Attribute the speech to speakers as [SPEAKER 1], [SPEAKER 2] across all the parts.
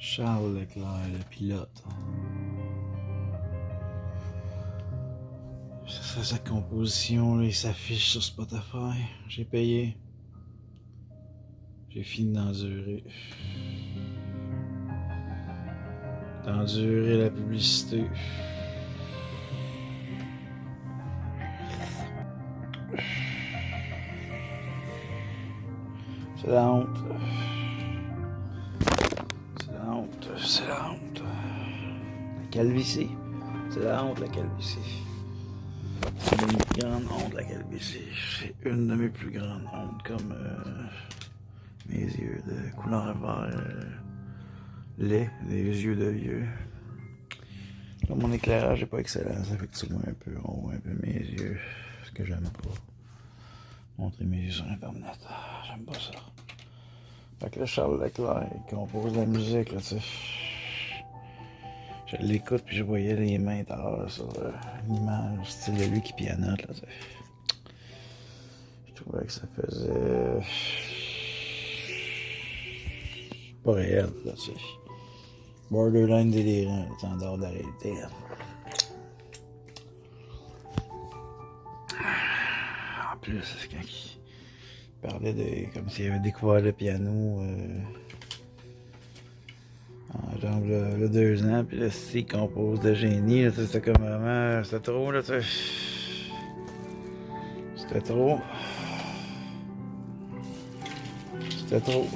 [SPEAKER 1] Charles Leclerc, le pilote. C'est sa composition, là, il s'affiche sur Spotify. J'ai payé. J'ai fini d'endurer. D'endurer la publicité. C'est la honte. C'est la honte. C'est la honte. La calvitie. C'est la honte, la calvitie. C'est une grande honte, la calvitie. C'est une de mes plus grandes hontes, comme mes yeux de couleur vert lait, des yeux de vieux. Là, mon éclairage n'est pas excellent, ça fait que tu vois un peu rond, un peu mes yeux, ce que j'aime pas. Montrer mes yeux sur Internet, j'aime pas ça. Fait que là, Charles Leclerc, il compose la musique, là, tu sais. Je l'écoute, puis je voyais les mains tard sur l'image, style de lui qui pianote, là, tu sais. Je trouvais que ça faisait pas réel, là, tu sais. Borderline délirant, là, en dehors de la réalité, là. En plus, c'est quand il parlait de comme s'il avait découvert le piano en genre le 2 ans, puis là, s'il compose de génie, là, c'était comme vraiment, c'était trop, là, tu sais. C'était trop. C'était trop.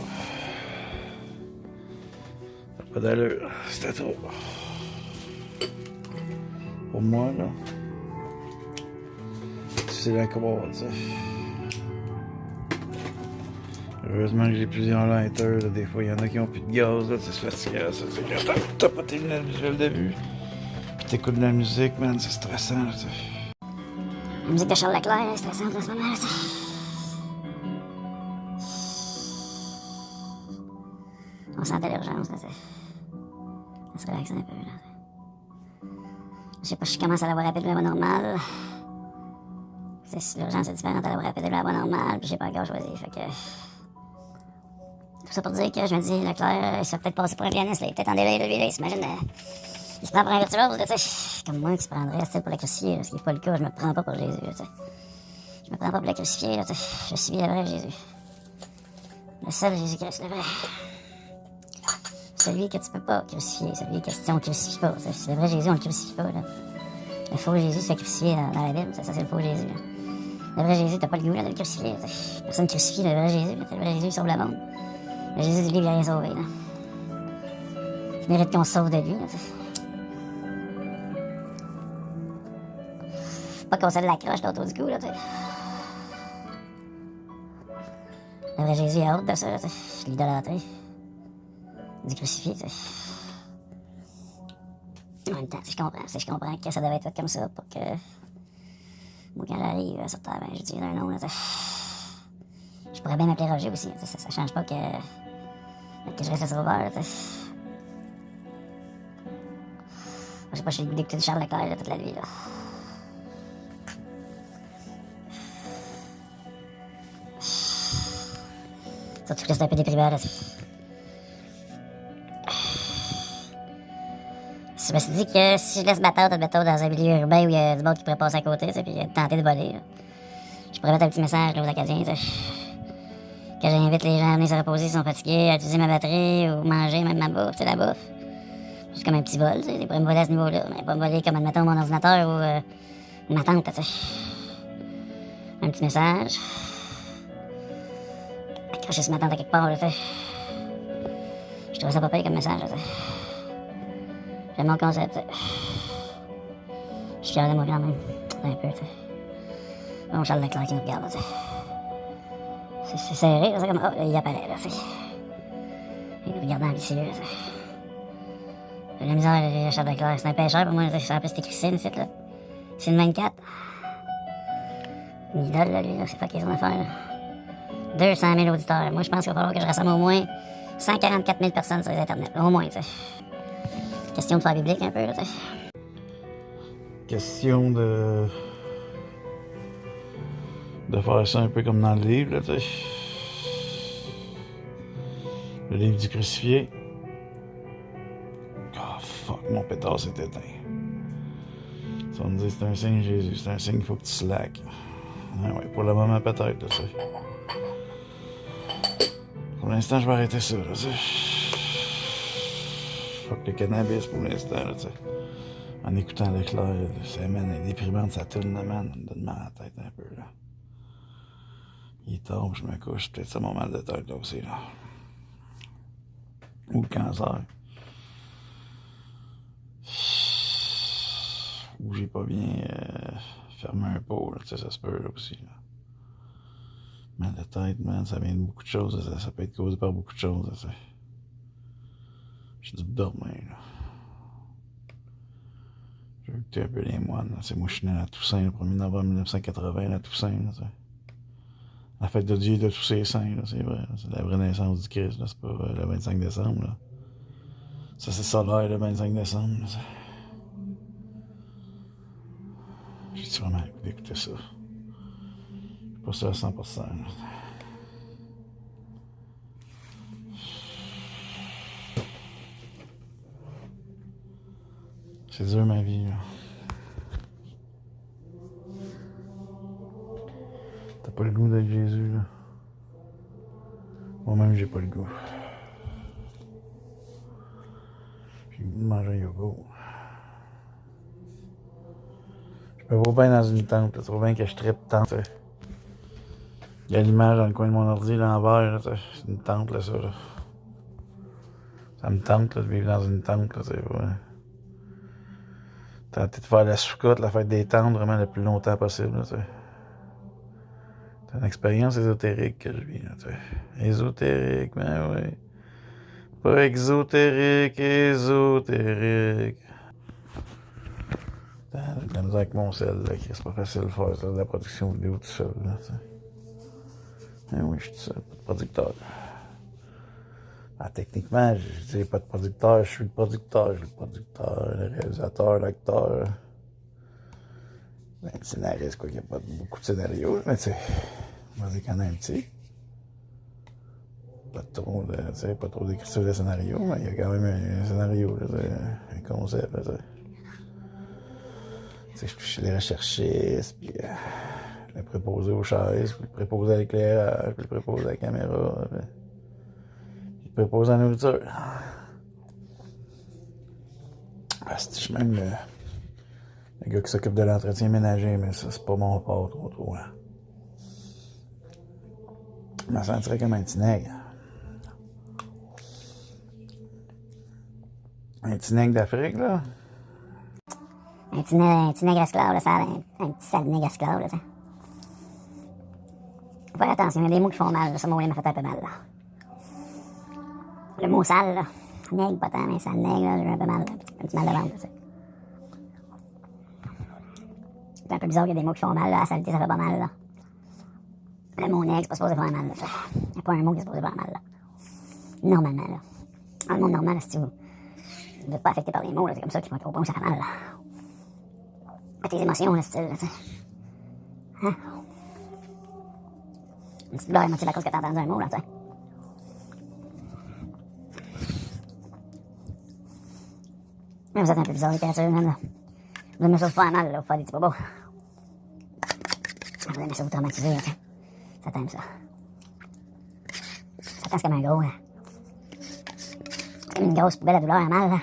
[SPEAKER 1] Pas d'allure, c'était trop. Pour moi, là, c'est la croire, tu sais. Heureusement que j'ai plusieurs lighters, là. Des fois il y en a qui ont plus de gaz, là, c'est fatigant, ça, c'est quand t'as pas tes lunettes visuelles de vue, pis t'écoutes de la musique, man, c'est stressant, là, tu sais.
[SPEAKER 2] La musique de Charles Leclerc est stressante en ce moment, là, tu sais. On sentait l'urgence, là, tu sais. Ça se relaxe un peu, là. Je sais pas, je commence à la voie rapide de la voie normale. L'urgence est différente à la voie rapide de la voie normale, puis j'ai pas encore choisi, fait que... Tout ça pour dire que je me dis, Leclerc, il se fait peut-être passer pour un pianiste, là. Il est peut-être en délai, lui, là. Il s'imagine... il se prend pour un virtuose, là, tu sais. Comme moi qui se prendrait, style, pour le crucifier, là. Ce qui est pas le cas, je me prends pas pour Jésus, là, tu sais. Je me prends pas pour le crucifier, là, tu sais. Je suis le vrai Jésus. Le seul Jésus-Christ, le vrai. Celui que tu peux pas crucifier, celui que si on le crucifie pas. C'est le vrai Jésus, on le crucifie pas, là. Le faux Jésus se fait crucifier dans la Bible, ça c'est le faux Jésus, là. Le vrai Jésus, t'as pas le goût, là, de le crucifier, t'sais. Personne crucifie le vrai Jésus, là. Le vrai Jésus sauve le monde. Le Jésus du livre, il a rien sauvé, là. Il mérite qu'on se sauve de lui, là, t'sais. Pas qu'on se l'accroche d'autre du coup, là, t'sais. Le vrai Jésus, il a honte de ça, là, t'sais. L'idolâtrer. Du crucifié, t'sais. En même temps, si je comprends que ça devait être fait comme ça pour que... Moi, quand j'arrive sur Terre, ben, je dis un nom, là, t'sais. Je pourrais bien m'appeler Roger aussi, ça change pas que je reste sauveur, là, t'sais. Je sais pas, je suis d'écouter Charles Leclerc, là, toute la vie, là. Surtout que c'est un peu déprimant, là, t'sais. Je me suis dit que si je laisse ma tante, admettons, dans un milieu urbain où il y a du monde qui pourrait passer à côté, puis tenter de voler, là, je pourrais mettre un petit message là, aux Acadiens, que j'invite les gens à venir se reposer s'ils sont fatigués, à utiliser ma batterie ou manger même ma bouffe, la bouffe. C'est comme un petit vol, ils pourraient me voler à ce niveau-là, mais pas me voler comme, admettons, mon ordinateur ou ma tante, un petit message. Accrocher sur ma tante à quelque part, là, t'sais. Je trouve ça pas pire comme message, là, t'sais. J'aime mon concept, t'sais. Je suis fier de moi quand même, un peu, t'sais. Bon, Charles Leclerc qui nous regarde, t'sais. C'est serré, c'est comme, oh, il apparaît, là, t'sais. Il nous regarde dans l'issue, là, t'sais. J'ai la misère, Charles Leclerc, c'est un pêcheur pour moi, t'sais. En plus, c'est écrit Cine, c'est là. Cine 24. Une idole, là, lui, là, c'est pas question d'affaire, là. 200 000 auditeurs. Moi, je pense qu'il va falloir que je rassemble au moins 144 000 personnes sur les internets. Au moins, tu sais. Question de faire biblique un peu, là, tu sais.
[SPEAKER 1] Question de faire ça un peu comme dans le livre, là, tu sais. Le livre du crucifié. mon pétard s'est éteint. Ça va me dire, c'est un signe, Jésus, c'est un signe qu'il faut que tu slack. Ah ouais, pour le moment, peut-être, là, tu sais. Pour l'instant, je vais arrêter ça, là, tu sais. Fuck le cannabis pour l'instant, là, tu sais. En écoutant l'éclair, ça mène déprimante, ça tourne, man, ça me donne mal à la tête un peu, là. Il est tard, je me couche, peut-être ça mon mal de tête, là, aussi, là. Ou le cancer. Ou j'ai pas bien fermé un pot, là, tu sais, ça se peut, là, aussi, là. Mal de tête, man, ça vient de beaucoup de choses, ça peut être causé par beaucoup de choses, tu sais. J'ai dû dormir, là. J'ai écouté un peu les moines, là. C'est moi, je suis né à la Toussaint, le 1er novembre 1980, la Toussaint, là, tu sais. La fête de Dieu de tous ses saints, là, c'est vrai. Là. C'est la vraie naissance du Christ, là. C'est pas le 25 décembre, là. Ça, c'est solaire, le 25 décembre, là. J'ai-tu vraiment écouté ça? Je suis pas sûr à 100%, là. C'est dur, ma vie, là. T'as pas le goût d'être Jésus, là. Moi-même, j'ai pas le goût. J'ai le goût de manger un yogourt. Je me vois bien dans une tente, là. Tu vois bien que je trippe tente, t'sais. Il y a l'image dans le coin de mon ordi, là, en vert, là, t'sais. C'est une tente, là, ça, là. Ça me tente, là, de vivre dans une tente, là, t'sais, ouais. Tenter de faire la soucotte, la fête des tentes, vraiment le plus longtemps possible, là, t'sais. C'est une expérience ésotérique que je vis, là, tu sais. Ésotérique, ben oui. Pas exotérique, ésotérique. J'ai de la misère avec mon sel, là, c'est pas facile de faire ça, de la production vidéo tout seul, là, tu sais. Ben oui, je suis tout seul, pas de producteur. Ben, techniquement, je dis pas de producteur, je suis le producteur. Je suis le producteur, le réalisateur, l'acteur. Ben, le scénariste, quoi, qu'il n'y a pas beaucoup de scénarios, mais tu sais. On va dire qu'il y en a un petit. Pas trop d'écriture de scénario, mais il y a quand même un scénario, là, un concept. Là, je suis chez les recherchistes, puis le préposé aux chaises, puis le préposé à l'éclairage, puis le préposé à la caméra, puis le préposé à la nourriture. Je suis même le gars qui s'occupe de l'entretien ménager, mais ça, c'est pas mon part trop. Hein. Je me sentirais comme un petit nègre. Un petit nègre d'Afrique, là.
[SPEAKER 2] Un petit nègre esclave, là, ça a un petit sale nègre esclave, là, tu sais. Faut faire attention, il y a des mots qui font mal, là. Ce mot-là m'a fait un peu mal, là. Le mot sale, là. Nègre, pas tant, mais sale nègre, là, j'ai un peu mal, là. Un petit mal de ventre, tu sais. C'est un peu bizarre qu'il y a des mots qui font mal, là. La saleté, ça fait pas mal, là. Le mot nègre, c'est pas supposé faire mal, là. Il n'y a pas un mot qui est supposé faire mal, là. Normalement, là. Dans le monde normal, si vous n'êtes pas affecté par les mots, là, c'est comme ça qu'il faut pas que ça fait mal, là. Tes émotions, là, style, là, tu sais. Hein? Une petite blague émotive à cause que t'as entendu un mot, là, tu sais. Mais vous êtes un peu bizarre, les créatures, même, là. Vous aimez ça vous faire mal, là, vous faire des petits bobos. Vous aimez ça vous traumatiser, là, tu sais. Ça t'aime, ça. Ça passe comme un gros, là. C'est comme une grosse poubelle à douleur, à mal, là.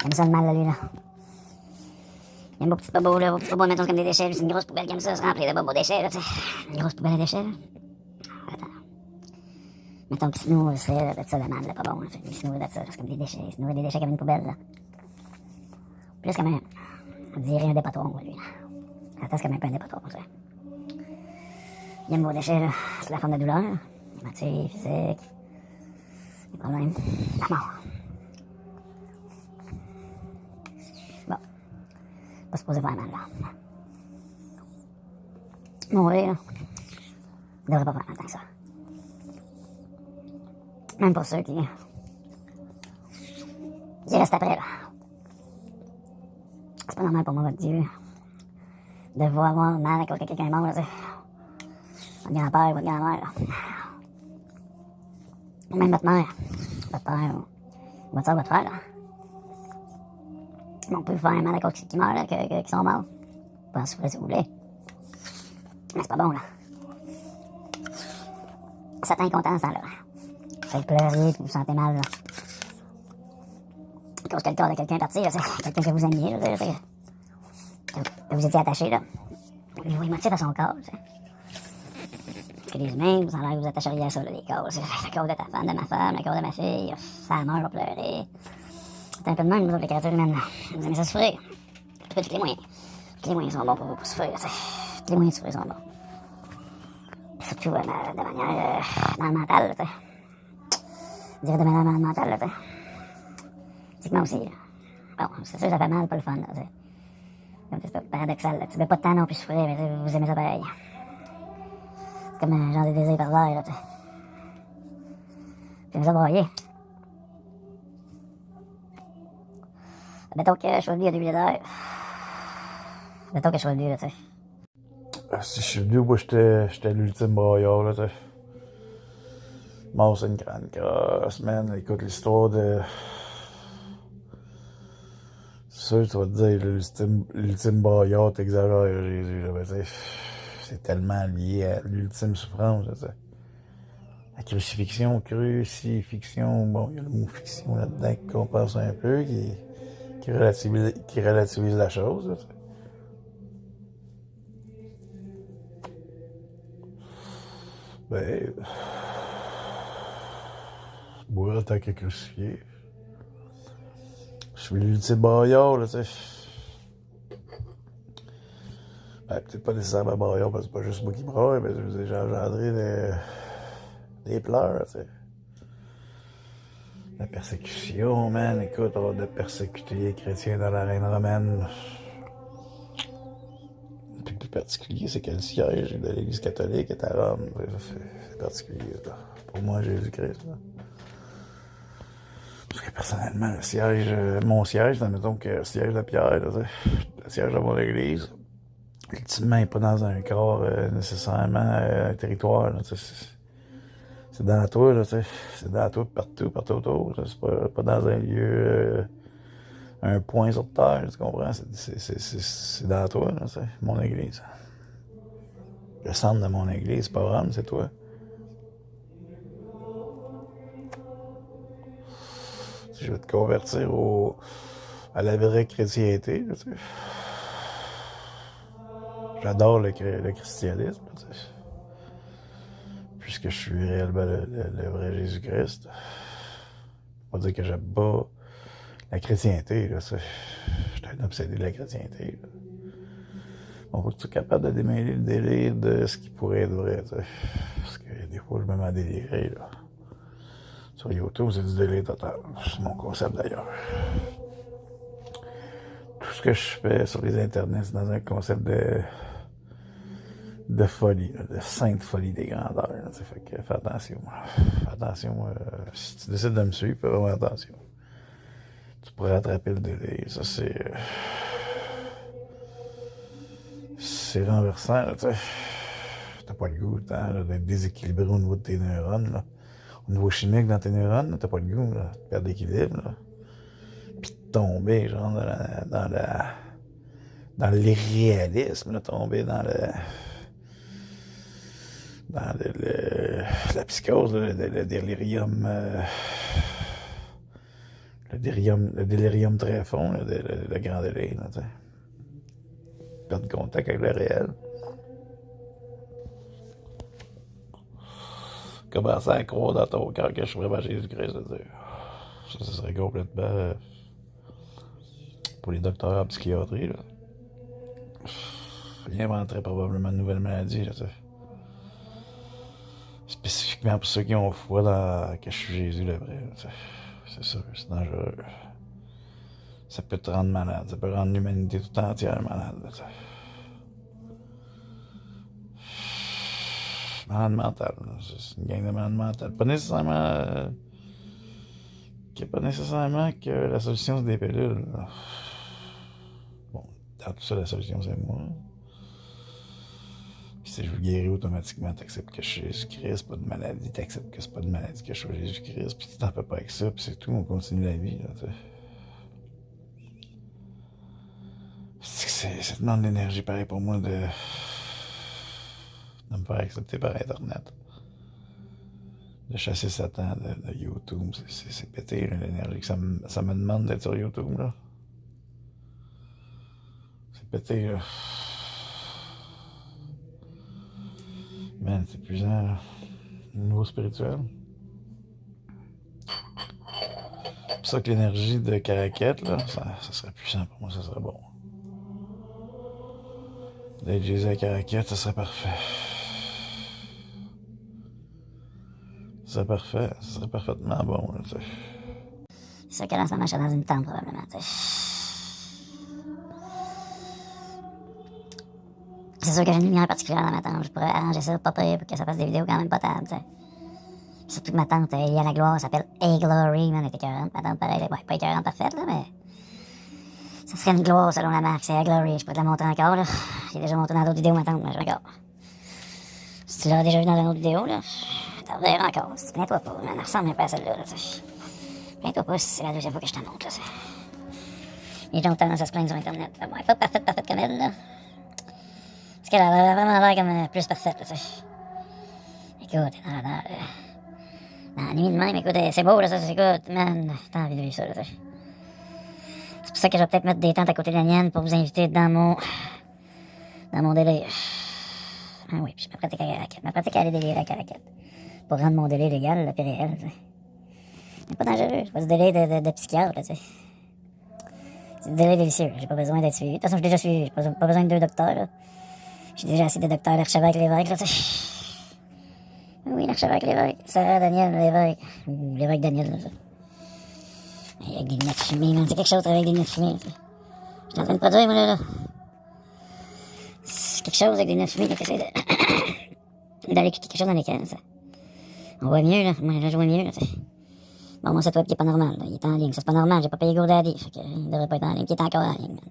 [SPEAKER 2] Il aime ça, le mal, là, lui, là. Il aime vos petits bobos, là. Vos petits bobos, mettons, comme des déchets. Lui, c'est une grosse poubelle qui aime ça, se remplir de bobos déchets, là, tu sais. Une grosse poubelle à déchets, là. Attends. Mettons qu'il se nourrit, c'est ça, le mal, là, pas bon, là. Il se nourrit de ça, c'est comme des déchets. Il se nourrit des déchets comme une poubelle, là. Plus comme un... On dirait un dépotoir, lui, là. Ça passe comme un peu un dépotoir, tu sais. Il aime vos déchets, là, sous la forme de douleur, émotive, physique, des problèmes, la mort. Bon, pas supposé faire mal, là. Mourir, là, il devrait pas faire mal tant que ça. Même pour ceux qui restent après, là. C'est pas normal pour moi, votre Dieu, de vous avoir mal à cause que quelqu'un est mort, là, tu sais. Votre grand-père, votre grand-mère, là. Même votre mère, votre père, ou votre soeur, votre frère, là. On peut faire mal à cause qui meurent, là, qui sont morts. Vous pouvez en souffrir si vous voulez. Mais c'est pas bon, là. Ça t'incontent, ça, là. Vous pleurez, puis vous vous sentez mal, là. À cause que le corps de quelqu'un est parti, là, c'est quelqu'un que vous aimiez, là, que vous étiez attaché, là. Vous émotif à son corps, tu sais. Parce que les humains, vous en l'air, vous attacheriez à ça, là, les corps. C'est le corps de ta femme, de ma femme, le corps de ma fille. Ça meurt, va pleurer. C'est un peu de même, nous autres, les créatures humaines. Vous aimez ça souffrir. Tous les moyens. Tous les moyens sont bons pour vous, pour souffrir, tu sais. Tous les moyens de souffrir sont bons. Puis surtout, de manière, dans le mental, là, tu sais. Dire de manière mentale, là, tu sais. Physiquement aussi, là. Bon, c'est sûr, ça fait mal, pas le fun, là, tu sais. C'est pas paradoxal, là. Tu veux pas de temps non plus souffrir, mais vous aimez ça pareil. C'est comme un genre de désir pervers, là, tu sais. J'aime ça broyer. Mettons que je suis venu à 2000 heures. Mettons que je suis venu, là, tu sais.
[SPEAKER 1] Si je suis venu, moi, j'étais l'ultime broyeur, là, tu sais. Mort, c'est une grande crosse, man. Écoute, l'histoire de... C'est sûr, tu vas te dire, l'ultime broyeur, t'exagères, Jésus, là, mais tu sais, c'est tellement lié à l'ultime souffrance, là, tu sais. La crucifixion, bon, il y a le mot fiction là-dedans qui compense un peu, qui relativise la chose, là, tu sais. Ben, moi, en tant que crucifié, je suis l'ultime broyeur, là, tu sais. Ben, peut-être pas nécessairement broyeur, parce que c'est pas juste moi qui broye, mais j'ai engendré des pleurs, tu sais. La persécution, man, écoute, on a persécuté les chrétiens dans la reine romaine. Puis le plus particulier, c'est que le siège de l'Église catholique est à Rome. C'est particulier, là. Pour moi, Jésus-Christ, là. Parce que personnellement, le siège, mon siège, mettons que le siège de Pierre, là, le siège de mon église, ultimement, il n'est pas dans un corps nécessairement un territoire. Là, c'est dans toi, là, c'est dans toi partout autour. C'est pas dans un lieu, un point sur terre, tu comprends? C'est dans toi, là, mon église. Le centre de mon église, c'est pas Rome, c'est toi. Je vais te convertir à la vraie chrétienté. Là, tu sais. J'adore le christianisme. Tu sais. Puisque je suis réellement le vrai Jésus-Christ. On va dire que j'aime pas la chrétienté. Là, je suis un obsédé de la chrétienté. Là. On faut que tu sois capable de démêler le délire de ce qui pourrait être vrai. Tu sais. Parce que des fois, je me mets à délirer. Là. Sur YouTube, c'est du délire total. C'est mon concept d'ailleurs. Tout ce que je fais sur les internets, c'est dans un concept de folie, là, de sainte folie des grandeurs. Là, fait que fais attention. Fais attention. Si tu décides de me suivre, fais vraiment attention. Tu pourrais attraper le délire. Ça, c'est renversant. Là, t'as pas le goût d'être déséquilibré au niveau de tes neurones. Là. Au niveau chimique dans tes neurones, t'as pas le goût là, de perdre l'équilibre. Là. Puis de tomber genre dans l'irréalisme, là, tomber dans la psychose, là, le délirium, le délirium très fond, là, le grand délire, là, perdre contact avec le réel. Commencer à croire dans ton cœur que je suis vraiment Jésus-Christ, ça serait complètement pour les docteurs en psychiatrie, là. Il inventerait probablement une nouvelle maladie, là, spécifiquement pour ceux qui ont foi que je suis Jésus le vrai, c'est sûr, c'est dangereux. Ça peut te rendre malade, ça peut rendre l'humanité tout entière malade, là, malade mental, c'est une gang de malade mental. Pas nécessairement que la solution c'est des pilules. Là. Bon, dans tout ça, la solution c'est moi. Puis si je veux guérir automatiquement, t'acceptes que je suis Jésus-Christ, c'est pas de maladie, t'acceptes que c'est pas de maladie que je suis Jésus-Christ, puis tu t'en fais pas avec ça, puis c'est tout, on continue la vie, là, t'sais. ça demande de l'énergie pareil pour moi de me faire accepter par Internet. De chasser Satan de YouTube. C'est pété l'énergie que ça me demande d'être sur YouTube. Là. C'est pété. Là. Man, c'est épuisant. Là. Niveau spirituel. C'est pour ça que l'énergie de Caraquette, là, ça serait puissant pour moi, ça serait bon. D'être Jésus à Caraquette, ça serait parfait. Ça serait parfaitement bon, là, tu sais.
[SPEAKER 2] C'est sûr que là, en ce moment, je suis dans une tente, probablement, tu sais. C'est sûr que j'ai une lumière particulière dans ma tente. Je pourrais arranger ça, pas pire, pour que ça fasse des vidéos quand même potables, tu sais. Surtout que ma tante, il y a la gloire, elle s'appelle A-Glory, man, elle est écœurante. Ma tante, pareil, ouais, pas écœurante parfaite, là, mais... Ça serait une gloire, selon la marque, c'est A-Glory. Je peux te la montrer encore, là. J'ai déjà montré dans d'autres vidéos, ma tante, mais je regarde. Si tu l'as déjà vu dans une autre vidéo, là, t'en reverras encore. Plains-toi pas, man, elle ressemble un peu à celle-là, là, tu sais. Plains-toi pas si c'est la deuxième fois que je te montre, là, les gens ont tendance à se plaindre sur Internet. Elle est pas parfaite comme elle, là. Parce qu'elle a vraiment l'air comme plus parfaite, là, tu sais. Écoute, dans la nuit de même, écoute, c'est beau, là, ça, écoute, man, t'as envie de vivre ça, là, tu sais. C'est pour ça que je vais peut-être mettre des tentes à côté de la mienne pour vous inviter dans mon délire. Ah oui, puis je me pratique à Caraquette. Je me pratique à aller délirer à Caraquette. Pour rendre mon délire légal, le plus réel, tu sais. Mais pas dangereux, c'est pas du délire de psychiatre, là, tu sais. C'est du délire délicieux, j'ai pas besoin d'être suivi. De toute façon, je suis déjà suivi, j'ai pas besoin de 2 docteurs, là. J'ai déjà assez de docteurs d'Archevêque Lévesque, là, tu sais. Oui, l'Archevêque Lévesque. Sarah Daniel Lévesque. Ou l'évêque Daniel, là, ça. Avec des lunettes fumées, man. C'est quelque chose avec des lunettes fumées, là. Je suis en train de produire, moi, là. C'est quelque chose avec des lunettes fumées, là, qu'essaie d'aller écouter quelque chose dans l'écran, ça. On voit mieux, là. Moi, là, je vois mieux, là, tu sais. Bon, moi, cette web qui est pas normal, là. Il est en ligne. Ça, c'est pas normal. J'ai pas payé GoDaddy. Fait que, il devrait pas être en ligne. Il est encore en ligne, man.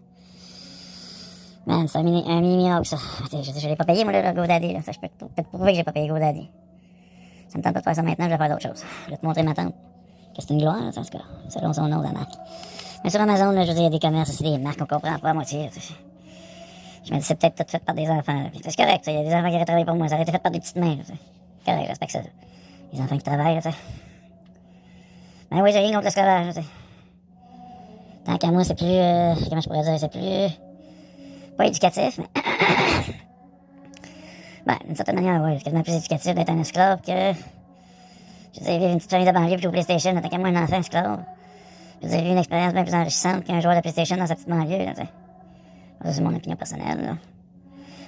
[SPEAKER 2] Man, c'est un mini-miracle, ça. Je l'ai pas payé, moi, le GoDaddy, là. Ça, je peux peut-être prouver que j'ai pas payé GoDaddy. Ça me tente pas de faire ça maintenant, je vais faire d'autres choses. Je vais te montrer ma tante. Que c'est une gloire, là, en tout cas. Selon son nom, la marque. Mais sur Amazon, là, je veux dire, il y a des commerces, c'est des marques qu'on comprend pas à moitié, là, je me dis, c'est peut-être tout fait par des enfants, là. Puis c'est correct, il y a des enfants qui travaillent pour moi. Ça aurait été fait par des petites mains, là, c'est correct, je respecte ça, là. Les enfants qui travaillent, là, tu sais. Ben oui, j'ai rien contre l'esclavage, là, tu sais. Tant qu'à moi, c'est plus, comment je pourrais dire, c'est plus, pas éducatif, mais, ben, d'une certaine manière, oui, c'est quasiment plus éducatif d'être un esclave que, je veux dire, vivre une petite famille de banlieue puis jouer au PlayStation, tant qu'à moi, un enfant esclave. Je veux dire, vivre une expérience bien plus enrichissante qu'un joueur de PlayStation dans sa petite banlieue, là, tu sais. Ça, c'est mon opinion personnelle, là.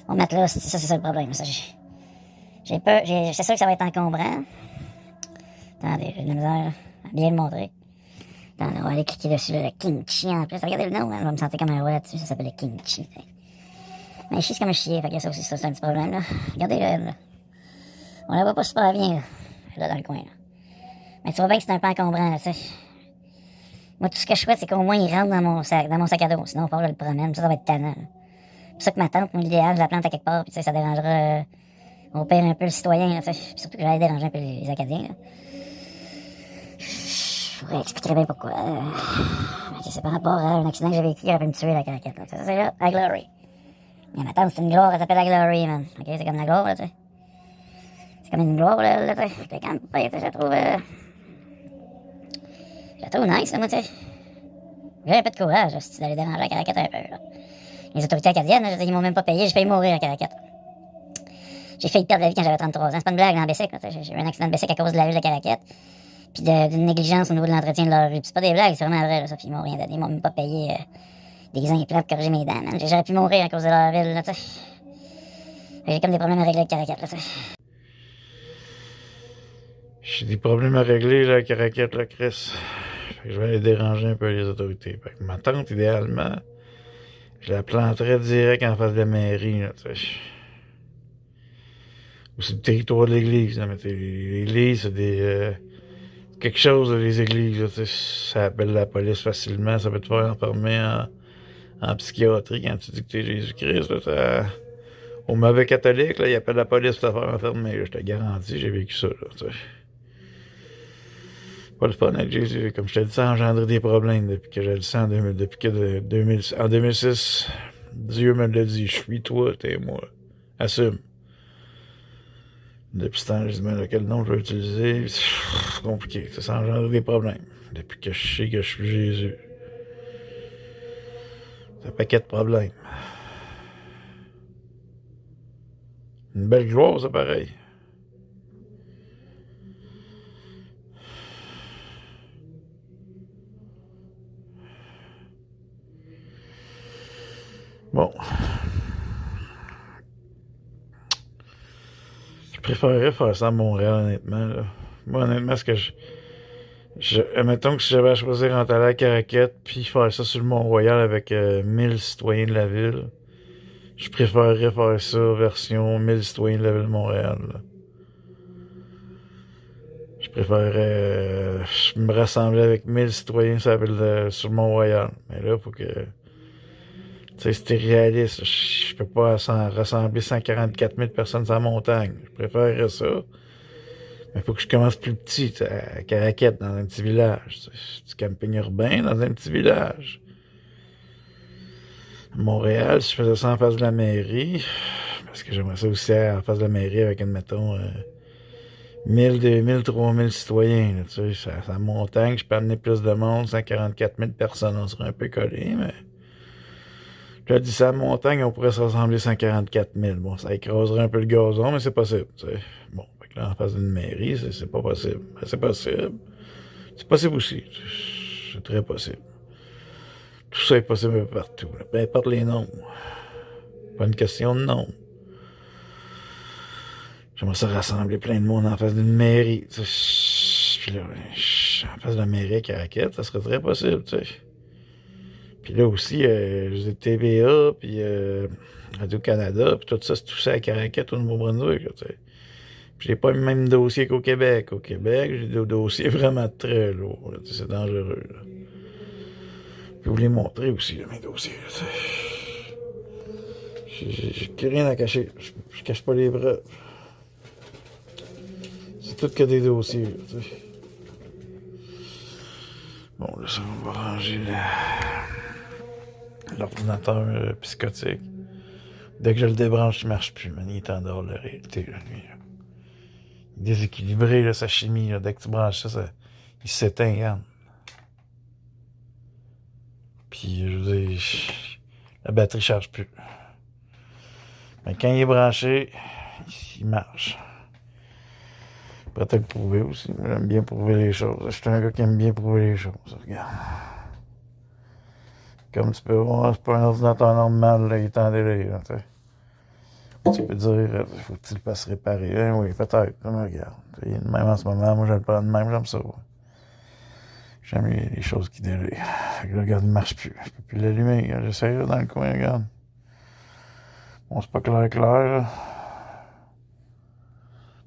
[SPEAKER 2] Mon matelas, ça, c'est ça le problème, ça, j'ai peur, c'est sûr que ça va être encombrant. Attendez, j'ai de la misère à bien le montrer. Attendez, on va aller cliquer dessus, là, le kimchi en plus. Regardez le nom, hein, je vais me sentir comme un roi là-dessus, ça s'appelle le kimchi. T'sais. Mais je chie comme un chier, fait que ça aussi, c'est un petit problème, là. Regardez-le, là. On la voit pas super bien, là dans le coin, là. Mais tu vois bien que c'est un peu encombrant, là, tu sais. Moi, tout ce que je souhaite, c'est qu'au moins, il rentre dans mon sac à dos. Sinon, on le promène, ça va être tannant, là. C'est pour ça que ma tante, moi, l'idéal, je la plante à quelque part, puis tu sais, ça dérangera, au pire, un peu le citoyen, là, tu sais. Puis surtout que j'allais déranger un peu les Acadiens, là. Je pourrais expliquer bien pourquoi. C'est par rapport à un accident que j'ai vécu qui aurait pu me tuer, la Caraquette, là. Ça, c'est là, la Glory. Mais ma tante, c'est une gloire, elle s'appelle la Glory, man. Ok, c'est comme la gloire, là, tu sais. C'est comme une gloire, là, tu sais. J'étais quand même pas, je la trouve, je la trouve nice, là, moi, tu sais. J'ai un peu de courage, si d'aller déranger la Caraquette un peu, là. Les autorités acadiennes, là, ils m'ont même pas payé, j'ai failli mourir à Caraquette. J'ai failli perdre la vie quand j'avais 33 ans. C'est pas une blague, dans Bessic, là, j'ai eu un accident de Bessic à cause de la rue de la Caraquette. Puis d'une négligence au niveau de l'entretien de leur rue. Puis c'est pas des blagues, c'est vraiment vrai, là, ça. Puis ils m'ont rien donné, ils m'ont même pas payé des implants pour corriger mes dents, man. J'aurais pu mourir à cause de leur ville, là, tu sais. J'ai comme des problèmes à régler avec Caraquette, là, tu sais.
[SPEAKER 1] J'ai des problèmes à régler, là, à Caraquette, là, Chris. Fait que je vais aller déranger un peu les autorités. Fait que ma tante, idéalement, je la planterais direct en face de la mairie, là, tu sais. Ou c'est le territoire de l'église, là, mais l'église, c'est des... quelque chose, là, les églises, là, tu sais, ça appelle la police facilement, ça peut te faire enfermer en psychiatrie quand tu dis que t'es Jésus-Christ, là, au mauvais catholique, là, il appelle la police pour te faire enfermer, là, je te garantis, j'ai vécu ça, là, tu sais. Pas le fun avec Jésus, comme je te dis, ça a engendré des problèmes depuis que je le sens, depuis que en 2006, Dieu me l'a dit, je suis toi, t'es moi. Assume. Depuis ce temps, je dis, mais quel nom je vais utiliser? C'est compliqué, ça engendre des problèmes. Depuis que je sais que je suis Jésus. C'est un paquet de problèmes. Une belle gloire, c'est pareil. Bon. Je préférerais faire ça à Montréal, honnêtement. Là. Moi, honnêtement, ce que admettons que si j'avais à choisir entre aller à Caraquette puis faire ça sur le Mont-Royal avec 1000 citoyens de la ville, je préférerais faire ça version 1000 citoyens de la ville de Montréal. Là. Je préférerais me rassembler avec 1000 citoyens sur le Mont-Royal. Mais là, faut que... Tu sais, c'était réaliste. Je peux pas rassembler 144 000 personnes sur la montagne. Je préférerais ça. Mais faut que je commence plus petit, à Caraquette, dans un petit village. Du camping urbain dans un petit village. À Montréal, si je faisais ça en face de la mairie, parce que j'aimerais ça aussi en face de la mairie avec, admettons, 1000, 2000, 3000 citoyens. Là, tu sais, c'est la montagne, je peux amener plus de monde, 144 000 personnes, on serait un peu collés, mais... Je dis ça, à la montagne, on pourrait se rassembler 144 000. Bon, ça écraserait un peu le gazon, mais c'est possible, tu sais. Bon, fait que là, en face d'une mairie, c'est pas possible. Ben, c'est possible. C'est possible aussi. C'est très possible. Tout ça est possible un peu partout. Là. Peu importe les noms. Pas une question de nom. J'aimerais ça rassembler plein de monde en face d'une mairie. Puis là, en face de la mairie à Caraquette, ça serait très possible, tu sais. Puis là aussi, j'ai TVA, puis Radio-Canada, puis tout ça, c'est tout ça à Caraquette au Nouveau-Brunswick, tu sais. Puis j'ai pas le même dossier qu'au Québec. Au Québec, j'ai des dossiers vraiment très lourds, là, c'est dangereux, là. Je vais vous les montrer aussi, là, mes dossiers, là, j'ai rien à cacher. Je cache pas les preuves. C'est tout que des dossiers, là, tu sais. Bon, là, ça va ranger l'ordinateur psychotique. Dès que je le débranche, il marche plus, man. Il est en dehors de la réalité, là, lui. Il est déséquilibré, là, sa chimie, là. Dès que tu branches ça, il s'éteint, regarde. Puis, je veux dire, la batterie charge plus. Mais quand il est branché, il marche. Je pourrais te le prouver aussi. J'aime bien prouver les choses. Je suis un gars qui aime bien prouver les choses. Regarde. Comme tu peux voir, c'est pas un ordinateur normal, là, il est en délai, là, tu sais. Tu peux dire, faut que tu le fasses réparer. Hein, oui, peut-être. Mais regarde. Il est de même en ce moment. Moi, je le prends de même, j'aime ça. Ouais. J'aime les choses qui délayent. Fait que là, regarde, il ne marche plus. Je peux plus l'allumer. J'essaie là, dans le coin, regarde. Bon, c'est pas clair, là.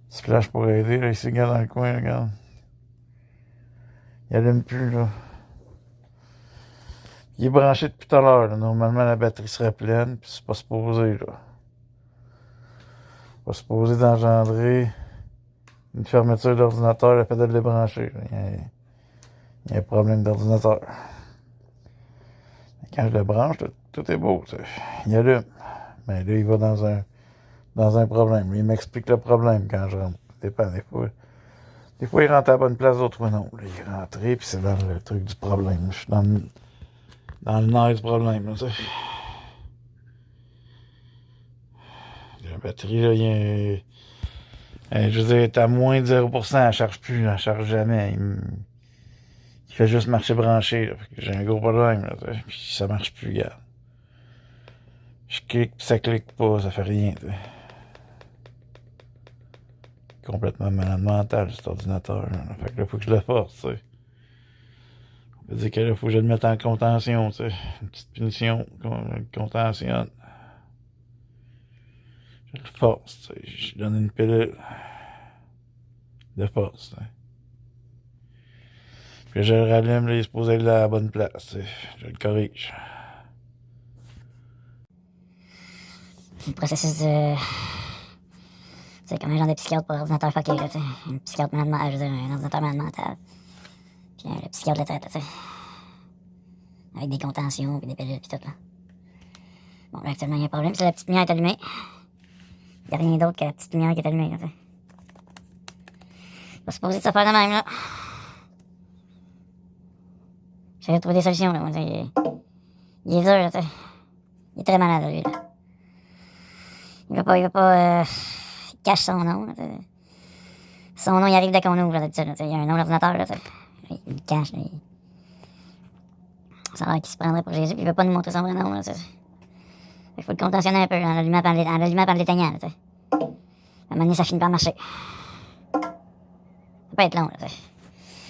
[SPEAKER 1] Petit flash pour aider, là, ici, regarde dans le coin, regarde. Il allume plus, là. Il est branché depuis tout à l'heure, là. Normalement, la batterie serait pleine, puis c'est pas supposé, là. Pas supposé d'engendrer une fermeture d'ordinateur, le fait de le débrancher. Il y a un problème d'ordinateur. Quand je le branche, tout est beau. Il allume. Mais là, il va dans un problème. Il m'explique le problème quand je rentre. Ça dépend des fois. Des fois, il rentre à la bonne place, d'autres fois non. Là, il est rentré, puis c'est dans le truc du problème. Je suis dans le nerf du problème. Là, la batterie, là, je veux dire, elle est à moins de 0%, elle ne charge plus, elle ne charge jamais. Il fait juste marcher branché, là. J'ai un gros problème, là, puis ça marche plus, regarde. Je clique, puis ça clique pas, ça fait rien, t'sais. Complètement malade mental, cet ordinateur, là. Fait que là, faut que je le force, tu sais. On peut dire que là, faut que je le mette en contention, tu sais. Une petite punition, contention. Je le force, tu sais. Je donne une pilule de force, tu sais. Puis je le rallume, là, il est supposé être à la bonne place, tu sais. Je le corrige.
[SPEAKER 2] Le processus de... C'est comme un genre de psychiatre pour ordinateur fucké, là, tu sais. Un psychiatre malade mental, je veux dire, un ordinateur malade mental. Puis le psychiatre le traite, là, tu sais. Avec des contentions, puis des pilules, puis tout, là. Bon, là, actuellement, il y a un problème. C'est la petite lumière est allumée. Il n'y a rien d'autre que la petite lumière qui est allumée, là, tu sais. Pas supposé de se faire de même, là. J'ai trouvé des solutions, là. Il est dur, là, tu sais. Il est très malade, lui, là. Il va pas, il cache son nom, là, t'sais. Son nom, il arrive dès qu'on ouvre, là, d'habitude, là, il y a un nom d'ordinateur, là, t'sais. Il le cache, là. Ça a l'air qu'il se prendrait pour Jésus, puis il veut pas nous montrer son vrai nom, là, t'sais. Il faut le contentionner un peu, en l'allumant par l'éteignant, là, t'sais. À un moment donné, ça finit par marcher. Ça peut être long, là, t'sais.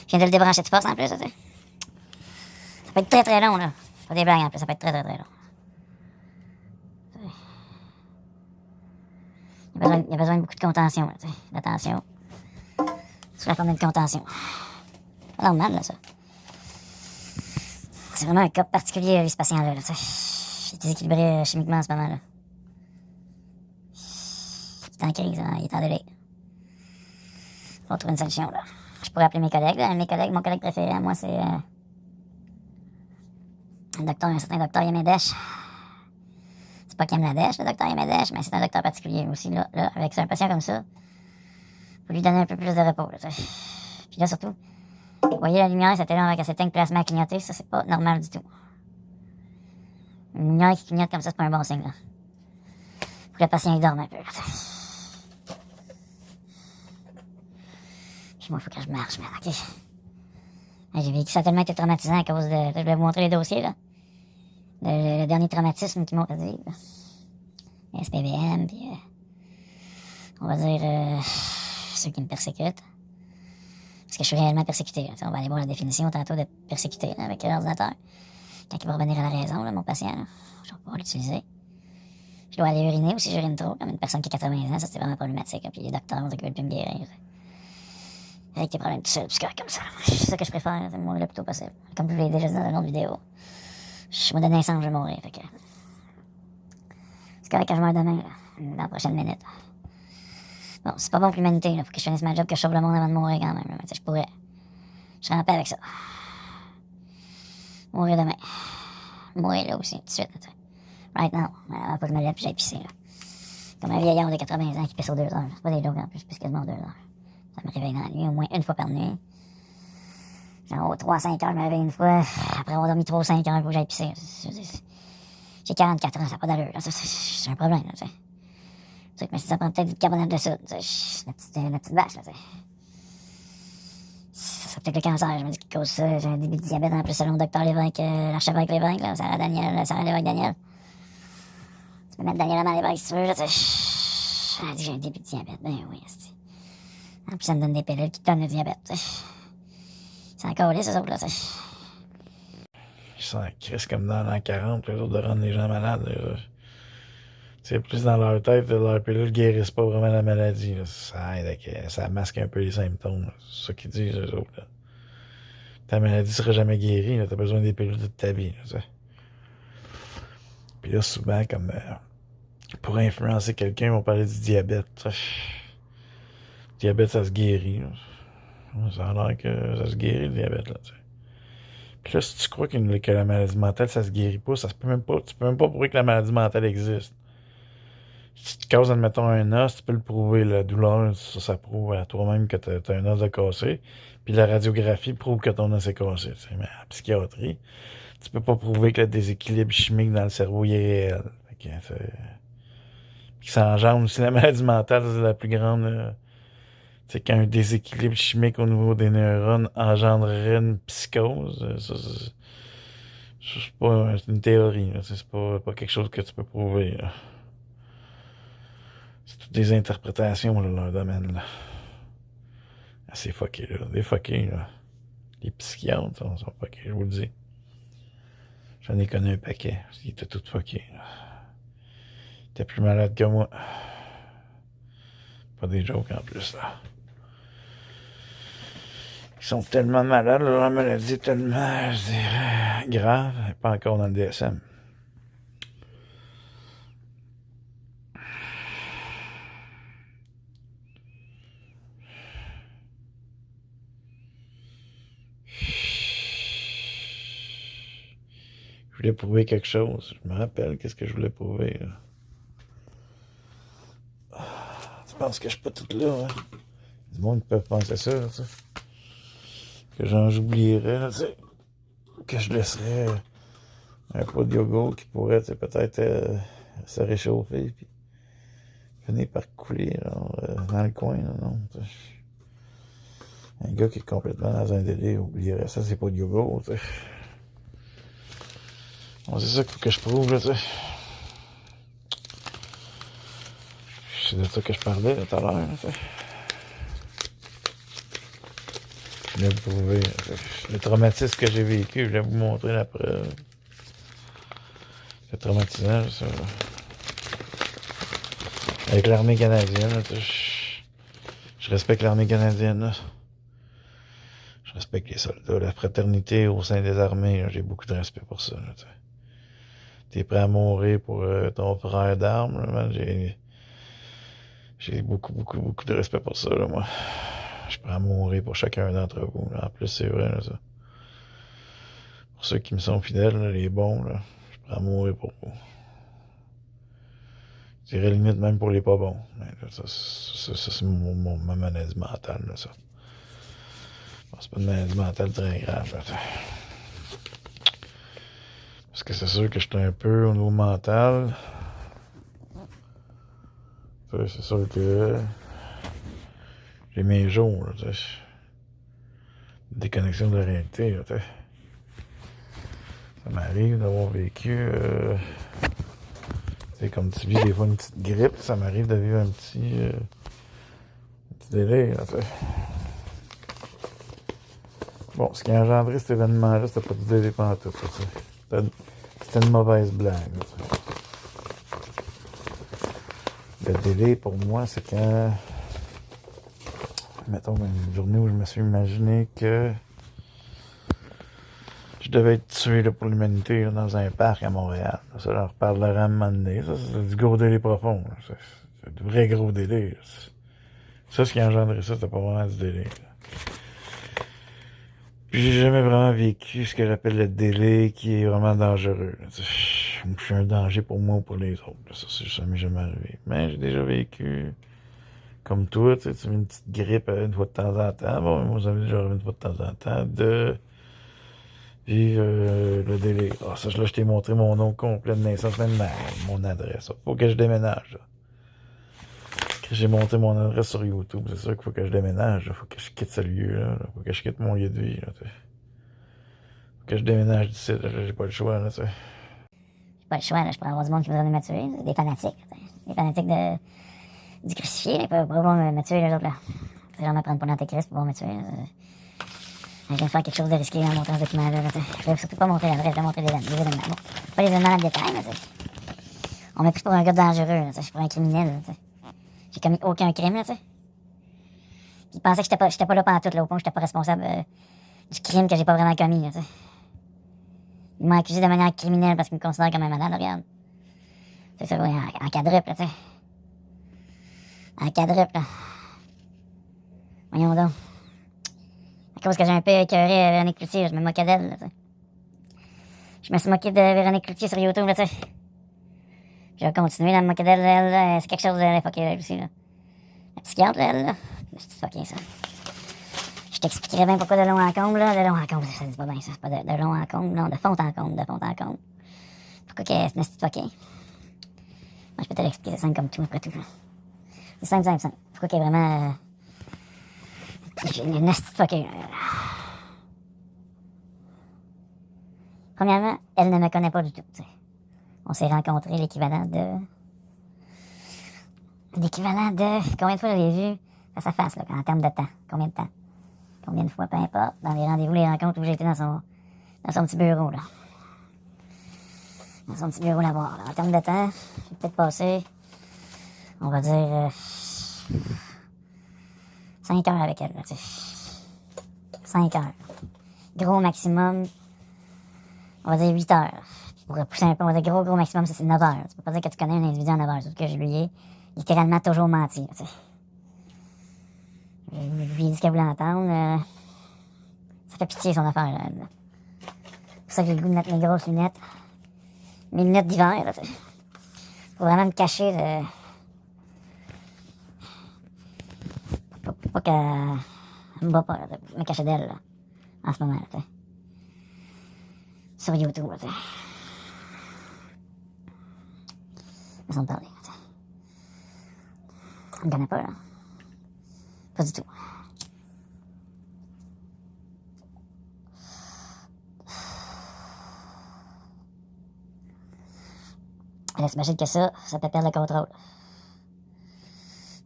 [SPEAKER 2] Je viens de le débrancher de force, en plus, là, t'sais. Ça peut être très très long, là. Pas des blagues, en plus, ça peut être très très très long. Il y a besoin de beaucoup de contention, là, d'attention. Sous la forme d'une contention. Pas normal, là, ça. C'est vraiment un cas particulier, lui, ce patient-là, là, tu sais. Il est déséquilibré chimiquement en ce moment, là. Il est en crise, hein, il est en délai. On va trouver une solution, là. Je pourrais appeler mes collègues, là. Mon collègue préféré à moi, c'est un certain docteur Yemedesh. C'est pas qu'il aime la dèche, le docteur Yemedesh, mais c'est un docteur particulier aussi, là, avec un patient comme ça. Faut lui donner un peu plus de repos, là, tu sais. Puis là, surtout, vous voyez la lumière, c'était là avec elle s'éteigne, puis elle se met à clignoter, ça, c'est pas normal du tout. Une lumière qui clignote comme ça, c'est pas un bon signe, là. Faut que le patient, il dorme un peu, là, puis moi, faut que je marche, man, ok? J'ai vécu ça a tellement été traumatisant à cause de... Je vais vous montrer les dossiers, là. Le dernier traumatisme qui m'ont fait vivre, là. SPVM, puis on va dire ceux qui me persécutent. Parce que je suis réellement persécuté. Là. On va aller voir la définition tantôt de persécuter là, avec l'ordinateur. Quand il va revenir à la raison, là, mon patient, là, je vais pouvoir l'utiliser. Je dois aller uriner ou si j'urine trop, comme une personne qui a 80 ans, ça c'est vraiment problématique. Là. Puis les docteurs vont s'occuper de plus me guérir. Avec des problèmes tout seul, puis comme ça. C'est ça que je préfère, c'est mourir le plus tôt possible. Comme je vous l'ai déjà dit dans une autre vidéo. Je suis de naissance, je vais mourir. Fait que... C'est correct que je meurs demain, là, dans la prochaine minute. Bon, c'est pas bon pour l'humanité, là. Faut que je finisse ma job, que je sauve le monde avant de mourir quand même. Là. Je pourrais. Je serais en paix avec ça. Mourir demain. Mourir là aussi, tout de suite. Là, right now. Avant pas que je me lève puis j'aille pisser, là. Comme un vieillard de 80 ans qui pisse aux 2 heures. C'est pas des jokes en plus, je pisse quasiment aux 2 heures. Ça me réveille dans la nuit, au moins une fois par nuit. Genre, 3-5 heures, je me réveille une fois. Après avoir dormi 3-5 heures, il faut que j'aille pisser. J'ai 44 ans, ça n'a pas d'allure, là. C'est un problème, là, tu sais. Mais ça prend peut-être du carbonate de soude, la petite vache, là, tu sais. Ça peut-être le cancer, je me dis qu'il cause ça. J'ai un début de diabète, en plus, selon le docteur Lévesque, l'archevêque Lévesque, là, Sarah Lévesque Daniel. Tu peux mettre Daniel à Lévesque si tu veux, là, tu sais. Elle dit que j'ai un début de diabète, ben oui, c'est. En plus, ça me donne des pilules qui te donnent le diabète, tu sais. C'est encore là, ces autres-là, tu sais.
[SPEAKER 1] Ils sont en crise comme dans l'an 40, les autres de rendre les gens malades. C'est plus dans leur tête, leur pilule ne guérissent pas vraiment la maladie. Là. Ça aide, ça masque un peu les symptômes. C'est ça qu'ils disent, eux autres. Là. Ta maladie ne sera jamais guérie, tu as besoin des pilules toute ta vie. Là, puis là, souvent, comme pour influencer quelqu'un, ils vont parler du diabète. Le diabète, ça se guérit. Là. Ça a l'air que ça se guérit, le diabète. Là, puis là, si tu crois que la maladie mentale, ça se guérit pas, ça se peut même pas. Tu peux même pas prouver que la maladie mentale existe. Si tu te casses, admettons, un os, tu peux le prouver. La douleur, ça prouve à toi-même que tu as un os de cassé. Puis la radiographie prouve que ton os est cassé. Mais en psychiatrie, tu peux pas prouver que le déséquilibre chimique dans le cerveau il est réel. Puis ça engendre aussi la maladie mentale, c'est la plus grande. C'est qu'un déséquilibre chimique au niveau des neurones engendrerait une psychose. C'est pas une théorie. C'est pas quelque chose que tu peux prouver. Là. C'est toutes des interprétations, là, leur domaine, là. C'est fucké, là. Des fuckés, là. Les psychiatres, sont fuckés, je vous le dis. J'en ai connu un paquet. Ils étaient tous fuckés, là. Ils étaient plus malades que moi. Pas des jokes, en plus, là. Ils sont tellement malades, là, leur maladie est tellement, je dirais, grave. Pas encore dans le DSM. Je voulais prouver quelque chose. Je me rappelle qu'est-ce que je voulais prouver. Là. Tu penses que je suis pas tout là, hein? Il y a du monde qui peut penser ça, tu sais. Que j'oublierais, là, tu sais. Que je laisserais un pot de yogourt qui pourrait, tu sais, peut-être se réchauffer, puis finir par couler, là, dans le coin, là, non. Un gars qui est complètement dans un délai oublierait ça, c'est pas de yogourt, tu sais. Bon, c'est ça qu'il faut que je prouve, là, tu sais. C'est de ça que je parlais, là, tout à l'heure, là, tu sais. Je voulais vous prouver le traumatisme que j'ai vécu, je voulais vous montrer la preuve. C'est traumatisant, ça. Avec l'armée canadienne, là, je respecte l'armée canadienne, là. Je respecte les soldats, la fraternité au sein des armées, là. J'ai beaucoup de respect pour ça, là, t'es prêt à mourir pour ton frère d'armes, là, man. J'ai beaucoup de respect pour ça, là, moi. Je suis prêt à mourir pour chacun d'entre vous, là. En plus, c'est vrai, là, ça. Pour ceux qui me sont fidèles, là, les bons, là, je suis prêt à mourir pour vous. Je dirais limite même pour les pas bons. Mais là, ça c'est ma maladie mentale, là, ça. Bon, c'est pas une maladie mentale très grave, là. Parce que c'est sûr que je suis un peu au niveau mental. C'est sûr que j'ai mes jours, là, tu sais. Déconnexion de la réalité, là, tu sais. Ça m'arrive d'avoir vécu... tu sais, comme tu vis des fois une petite grippe, ça m'arrive de vivre un petit délai, là, tu sais. Bon, ce qui a engendré cet événement-là, c'était pas du délai pantoute, tu sais. C'était une mauvaise blague, là, tu sais. Le délai, pour moi, c'est quand... Mettons, une journée où je me suis imaginé que je devais être tué là, pour l'humanité là, dans un parc à Montréal. Ça, j'en reparlerai à un moment donné. Ça, c'est du gros délai profond. C'est du vrai gros délai. Là. Ça, ce qui a engendré ça, c'était pas vraiment du délai. Là. Puis j'ai jamais vraiment vécu ce que j'appelle le délai qui est vraiment dangereux. Là. Je suis un danger pour moi ou pour les autres. Là. Ça m'est jamais arrivé. Mais j'ai déjà vécu... Comme toi, tu sais, une petite grippe une fois de temps en temps. Bon, moi, j'avais déjà une fois de temps en temps de vivre le délai. Ah, ça, là, je t'ai montré mon nom complet de naissance, même mon adresse. Faut que je déménage, là. J'ai monté mon adresse sur YouTube. C'est sûr qu'il faut que je déménage, là. Faut que je quitte ce lieu-là. Faut que je quitte mon lieu de vie, là, tu sais. Faut que je déménage d'ici, là. J'ai pas le choix, là, tu sais.
[SPEAKER 2] J'ai pas le choix, là. Je pourrais avoir du monde qui voudrait me tuer. Des fanatiques, tu sais. Des fanatiques du crucifié, ils peuvent pouvoir me tuer, les autres, là. Tu sais, genre me prendre pour l'antéchrist pour pouvoir me tuer. Je viens de faire quelque chose de risqué en montrant ce document-là, là, tu sais. Je vais surtout pas montrer l'adresse, je vais montrer les événements. Bon, pas les événements dans le détail, là, tu sais. On m'a pris pour un gars dangereux, là, tu sais. Pour un criminel, là, tu sais. J'ai commis aucun crime, là, tu sais. Ils pensaient que j'étais pas là pantoute, là, au point que j'étais pas responsable du crime que j'ai pas vraiment commis, là, tu sais. Ils m'ont accusé de manière criminelle parce qu'ils me considèrent comme un malade, là, regarde. C'est ça, oui, en quadruple, là, tu sais. En quadruple, là. Voyons donc. À cause que j'ai un peu écœuré Véronique Cloutier, je me moquais d'elle, là, tu sais. Je me suis moqué de Véronique Cloutier sur YouTube, là, tu sais. Je vais continuer à me moquer d'elle, elle, c'est quelque chose de fucké, elle aussi, là. La psychiatre, elle, là. C'est fucké, ça. Je t'expliquerai bien pourquoi de long en comble, là. De long en comble, ça dit pas bien, ça. C'est pas de long en comble, non, de fond en comble, de fond en comble. Pourquoi qu'elle est une fucké? Moi, je peux te l'expliquer, c'est simple comme tout, après tout, là. C'est simple. Pourquoi qu'elle est vraiment... une nasty fuckée. Premièrement, elle ne me connaît pas du tout, t'sais. On s'est rencontrés l'équivalent de... Combien de fois je l'ai vu face à face, là, en termes de temps? Combien de temps? Combien de fois, peu importe. Dans les rendez-vous, les rencontres où j'ai été dans son petit bureau, là. Dans son petit bureau là-bas, là. En termes de temps, j'ai peut-être passé... On va dire... 5 heures avec elle, là, tu sais. 5 heures. Gros maximum, on va dire 8 heures. Pour repousser un peu, on va dire gros maximum, c'est 9 heures. Tu peux pas dire que tu connais un individu en 9 heures, sauf que je lui ai littéralement toujours menti, là, tu sais. Je lui ai dit ce qu'elle voulait entendre. Ça fait pitié, son affaire, là. C'est pour ça que j'ai le goût de mettre mes grosses lunettes. mes lunettes d'hiver, là, tu sais. Pour vraiment me cacher de... Pour pas qu'elle me bat pas, là, pour me cacher d'elle, là, en ce moment, là, tu sais. Sur YouTube, là, tu sais. Façon de parler, là, tu sais. On me connaît pas, là. Pas du tout. Elle s'imagine que ça peut perdre le contrôle.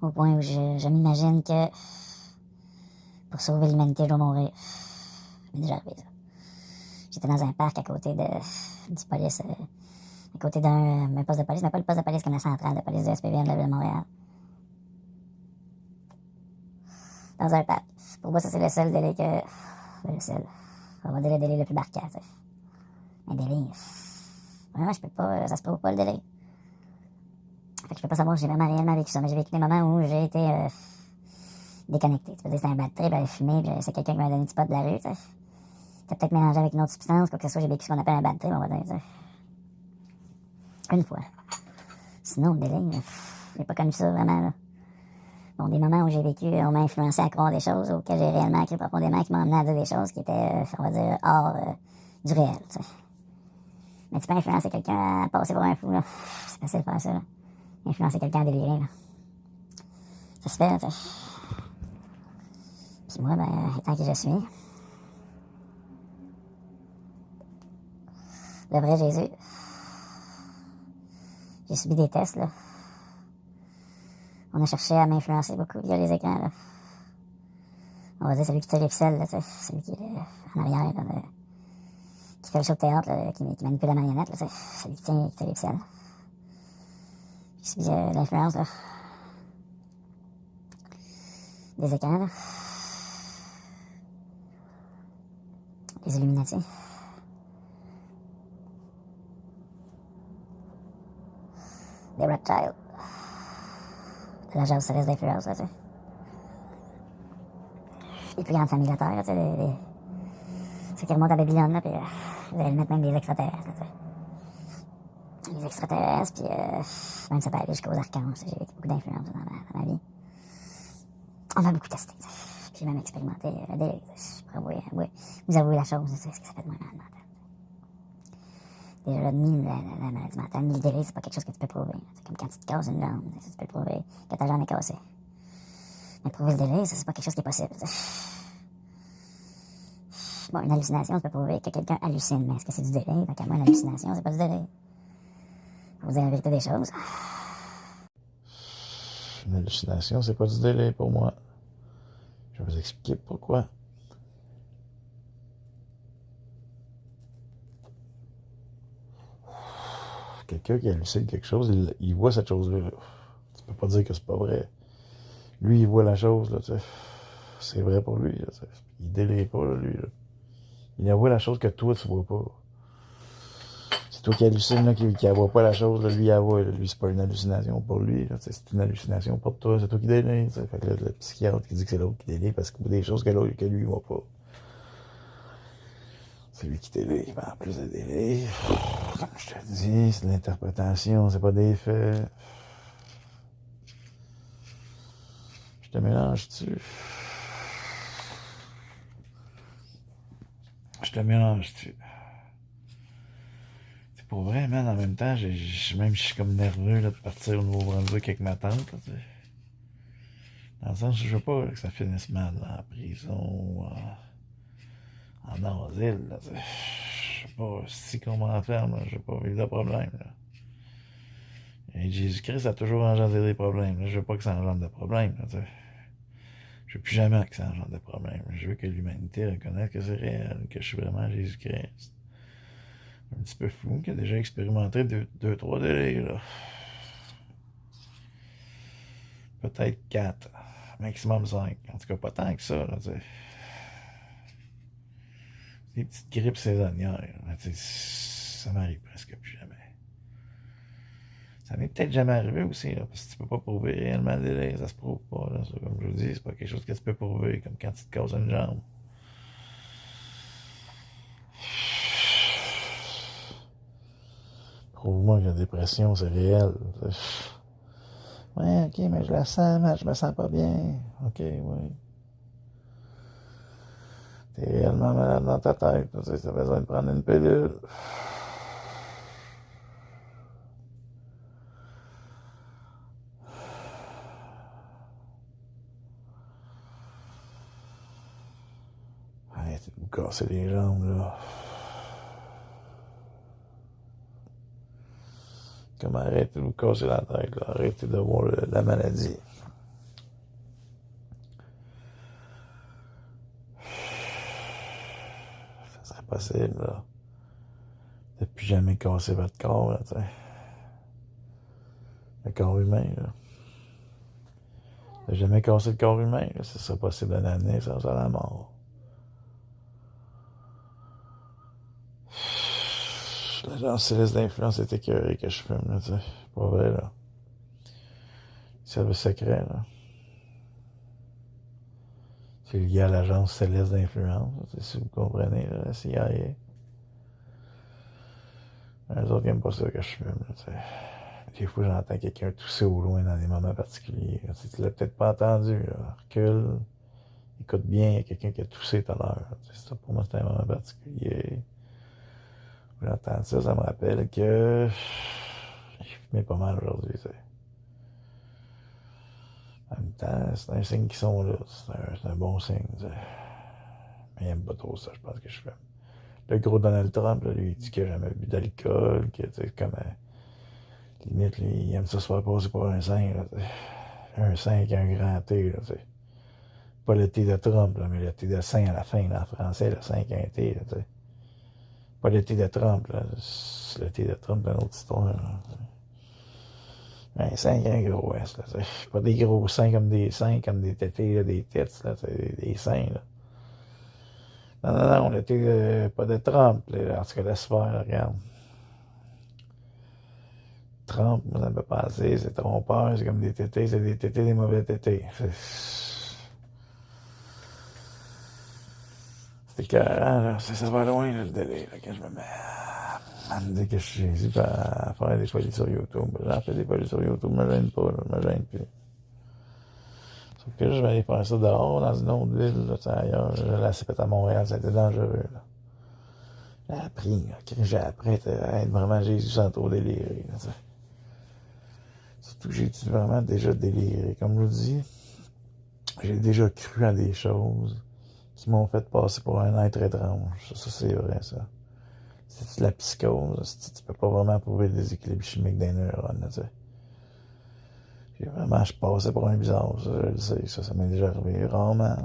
[SPEAKER 2] Au point où je m'imagine que pour sauver l'humanité, je dois mourir. Ça m'est déjà arrivé, ça. J'étais dans un parc à côté du police, à côté d'un poste de police, mais pas le poste de police comme la centrale de police du SPVM de la ville de Montréal. Dans un parc. Pour moi, ça, c'est le seul délai que... Le seul. On va dire le délai le plus marquant, tu sais. Un délai... Vraiment, je peux pas... Ça se prouve pas, le délai. Fait que je peux pas savoir si j'ai vraiment réellement vécu ça, mais j'ai vécu des moments où j'ai été déconnecté. Tu peux dire que c'était un bad trip, j'avais fumé, puis c'est quelqu'un qui m'a donné du pot de la rue, tu sais. C'était peut-être mélangé avec une autre substance, quoi que ce soit, j'ai vécu ce qu'on appelle un bad trip, on va dire, tu sais. Une fois. Sinon, le délai, j'ai pas connu ça vraiment, là. Bon, des moments où j'ai vécu, on m'a influencé à croire des choses auxquelles j'ai réellement cru profondément, qui m'ont amené à dire des choses qui étaient, on va dire, hors du réel, tu sais. Mais tu peux influencer quelqu'un à passer pour un fou, là. C'est facile de faire ça, là. Influencer quelqu'un à délirer, là. Ça se fait, tu sais. Puis moi, ben, étant qui je suis, le vrai Jésus, j'ai subi des tests, là. On a cherché à m'influencer beaucoup via les écrans, là. On va dire celui qui tire les ficelles, là, tu sais. Celui qui est en arrière, là, qui fait le show de théâtre, là, qui manipule la marionnette, là, tu sais. Celui qui tire les ficelles. J'ai subi l'influence, là. Des écrans, là. Les Illuminati. Des reptiles. De la jase céleste d'influence, là, tu sais. Les plus grandes familles de la Terre, là, tu sais. Ceux qui remontent à Babylone, là, puis vous allez mettre même des extraterrestres, là, tu sais. Les extraterrestres, puis même ça peut aller jusqu'aux archanges. J'ai beaucoup d'influence dans ma vie. On m'a beaucoup testé, tu sais. J'ai même expérimenté le délai. Je pourrais vous avouer la chose, tu sais, ce que ça fait de moi malade mental. Déjà, là, ni la maladie mentale, ni le délai, c'est pas quelque chose que tu peux prouver. C'est comme quand tu te casses une jambe, ça, tu peux le prouver que ta jambe est cassée. Mais prouver le délai, ça, c'est pas quelque chose qui est possible. Bon, une hallucination, tu peux prouver que quelqu'un hallucine, mais est-ce que c'est du délai? Fait qu'à moi, une hallucination, c'est pas du délai. Faut vous dire la vérité des choses.
[SPEAKER 1] Une hallucination, c'est pas du délai pour moi. Je vais vous expliquer pourquoi. Quelqu'un qui hallucine quelque chose, il voit cette chose-là. Tu peux pas dire que c'est pas vrai. Lui, il voit la chose, là, tu sais. C'est vrai pour lui, là, tu sais. Il délire pas, là, lui, là. Il voit la chose que toi, tu vois pas. C'est toi qui hallucine, là, qui voit pas la chose, là, lui, il la voit, là. Lui, c'est pas une hallucination pour lui, là, c'est une hallucination pour toi, c'est toi qui délire, tu sais. Fait que là, le psychiatre qui dit que c'est l'autre qui délire parce qu'il voit des choses que lui, il voit pas. C'est lui qui délire, en plus de délire. Comme je te dis, c'est de l'interprétation, c'est pas des faits. Je te mélange-tu? Je te mélange-tu? C'est pour vrai, man, en même temps, même je suis comme nerveux là, de partir au Nouveau-Brunswick avec ma tante, là, tu sais. Dans le sens où je veux pas là, que ça finisse mal, là, en prison, en asile, là, tu sais. Je sais pas si qu'on m'enferme, là, je veux pas vivre de problème, là. Et Jésus-Christ a toujours engendré des problèmes, là. Je veux pas que ça engendre de problèmes, là, tu sais. Je veux plus jamais que ça engendre de problèmes. Je veux que l'humanité reconnaisse que c'est réel, que je suis vraiment Jésus-Christ. Un petit peu fou, qui a déjà expérimenté 2-3 délais, là. Peut-être 4, maximum 5. En tout cas, pas tant que ça, là, tu sais. Des petites grippes saisonnières, là, tu sais, ça m'arrive presque plus jamais. Ça m'est peut-être jamais arrivé aussi, là, parce que tu peux pas prouver réellement le délai, ça se prouve pas, là. Ça, comme je vous dis, c'est pas quelque chose que tu peux prouver, comme quand tu te casses une jambe. prouve-moi que la dépression, c'est réel. Ouais, ok, mais je la sens, mais je me sens pas bien. Ok, oui. T'es réellement malade dans ta tête. Tu as besoin de prendre une pilule. Arrêtez de vous casser les jambes, là. Comme arrêtez de vous casser la tête, là. Arrêtez de voir la maladie. Ça serait possible, là. De plus jamais casser votre corps, là, tu sais. Le corps humain, là. De jamais casser le corps humain, là. Ce serait possible de l'amener, ça, à la mort. L'agence céleste d'influence est écœurée que je fume, là, tu sais. Pas vrai, là. Service secret, là. C'est lié à l'agence céleste d'influence, si vous comprenez, là, la CIA. Eux autres, ils n'aiment pas ça que je fume, là, tu sais. Des fois, j'entends quelqu'un tousser au loin dans des moments particuliers. Tu l'as peut-être pas entendu, là. Recule. Écoute bien, il y a quelqu'un qui a toussé tout à l'heure. Ça, pour moi, c'était un moment particulier. J'entends ça, ça me rappelle que j'ai fumé pas mal aujourd'hui, tu sais. En même temps, c'est un signe qu'ils sont là. C'est un bon signe, tu sais. Mais ils n'aiment pas trop ça, je pense que je fume. Le gros Donald Trump, là, lui, il dit qu'il n'a jamais bu d'alcool, que, tu sais, comme, limite, lui, il aime ça se faire passer pour un saint, là, un saint avec un grand T, là, tu sais. Pas le T de Trump, là, mais le T de saint à la fin, là, en français, le saint avec un T, là, tu sais. Pas le T de Trump, là. Le T de Trump, c'est une autre histoire, là. Un saint avec un gros S, là, tu sais. Pas des gros seins comme des seins, comme des tétés, là, des têtes, là, tu sais, des seins, là. Non, le T de, pas de Trump, là, en tout cas, laisse faire, là, regarde. Trump, moi, ça me fait penser, c'est trompeur, c'est comme des tétés, c'est des tétés, des mauvais tétés. C'est écœurant, là. Ça va loin, là, le délai, là, quand je me mets à me dire que je suis ici à faire des folies sur YouTube. J'en fais des folies sur YouTube, je me gêne pas, là, je me gêne plus. Sauf que je vais aller faire ça dehors, dans une autre ville, là, ailleurs. Là, c'est peut-être à Montréal, ça a été dangereux, là. J'ai appris, là, j'ai appris à être vraiment Jésus sans trop délirer, là, t'sais. Surtout que j'ai vraiment déjà déliré. Comme je vous dis, j'ai déjà cru à des choses qui m'ont fait passer pour un être étrange. Ça c'est vrai, ça. C'est de la psychose. Tu peux pas vraiment prouver le déséquilibre chimique des neurones, tu sais. Je passais pour un bizarre, ça, je le sais. Ça m'est déjà arrivé rarement.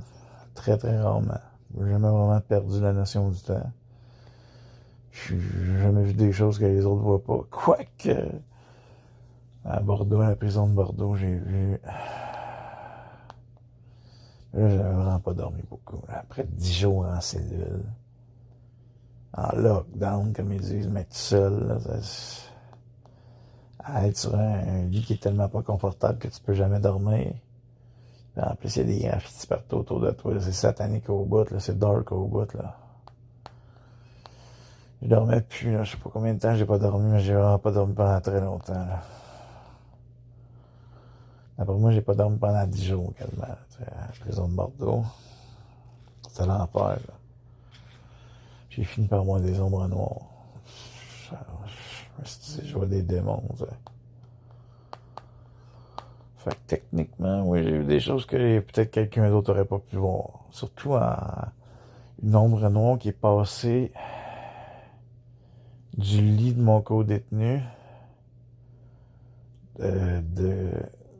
[SPEAKER 1] Très, très rarement. J'ai jamais vraiment perdu la notion du temps. J'ai jamais vu des choses que les autres voient pas. Quoique, à Bordeaux, à la prison de Bordeaux, j'ai vu... Là, j'avais vraiment pas dormi beaucoup. Après 10 jours en cellule, en lockdown, comme ils disent, mais tout seul, là, à être sur un lit qui est tellement pas confortable que tu peux jamais dormir. Puis en plus, il y a des graffitis partout autour de toi. C'est satanique au bout, là, c'est dark au bout, là. Je dormais plus, là. Je sais pas combien de temps j'ai pas dormi, mais j'ai vraiment pas dormi pendant très longtemps, là. Après moi, j'ai pas dormi pendant 10 jours, quasiment, à la prison de Bordeaux. C'était l'enfer, là. J'ai fini par voir des ombres noires. Je me suis dit, je vois des démons, tu sais. Fait que techniquement, oui, j'ai vu des choses que peut-être quelqu'un d'autre aurait pas pu voir. Surtout une ombre noire qui est passée du lit de mon co-détenu,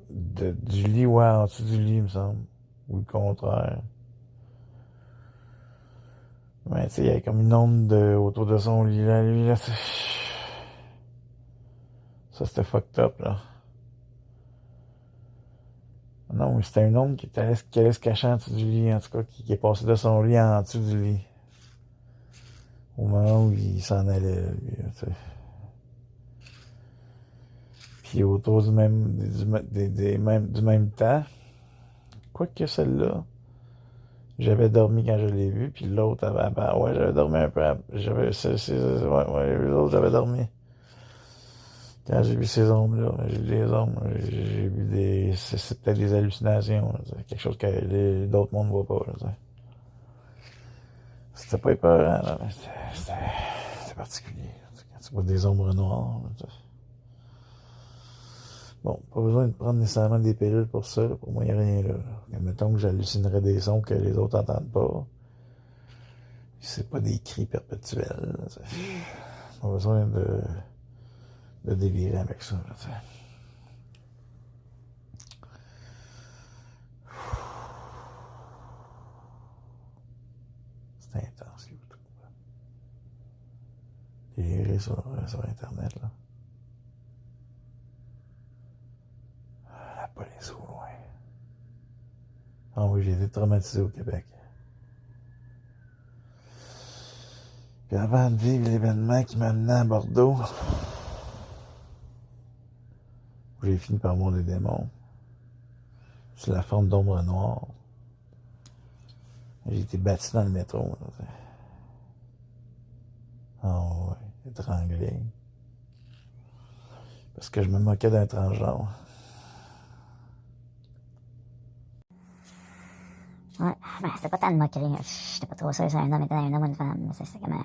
[SPEAKER 1] du lit, ouais, en dessous du lit, il me semble. Ou le contraire. Ouais, tu sais, il y avait comme une ombre autour de son lit, là, lui, là, ça, c'était fucked up, là. Non, mais c'était une ombre qui allait se cacher en dessous du lit, en tout cas, qui est passée de son lit en dessous du lit. Au moment où il s'en allait, lui, tu sais. Puis autour du même temps, quoique celle-là, j'avais dormi quand je l'ai vu, puis l'autre avait, ouais, j'avais dormi un peu, ouais, les autres, j'avais dormi. Quand j'ai vu ces ombres-là, j'ai vu des ombres, j'ai vu des... C'est peut-être des hallucinations, là, quelque chose que d'autres mondes ne voient pas. Là, c'était pas épeurant, là, mais c'était particulier. Quand tu vois des ombres noires, là, bon, pas besoin de prendre nécessairement des pilules pour ça, là, pour moi, il n'y a rien là. Admettons que j'hallucinerais des sons que les autres n'entendent pas. C'est pas des cris perpétuels. Là, pas besoin de délirer avec ça. Là, c'est intense, YouTube. Délirer sur Internet, là. La police au loin. Ah oui, j'ai été traumatisé au Québec. Puis avant de vivre l'événement qui m'a amené à Bordeaux, où j'ai fini par voir des démons, sous la forme d'ombre noire, j'ai été battu dans le métro. Oh ouais, étranglé. Parce que je me moquais d'un transgenre.
[SPEAKER 2] Ouais, ben, c'était pas tant de moquerie. J'étais pas trop sûr si un homme était un homme ou une femme. C'était comme un...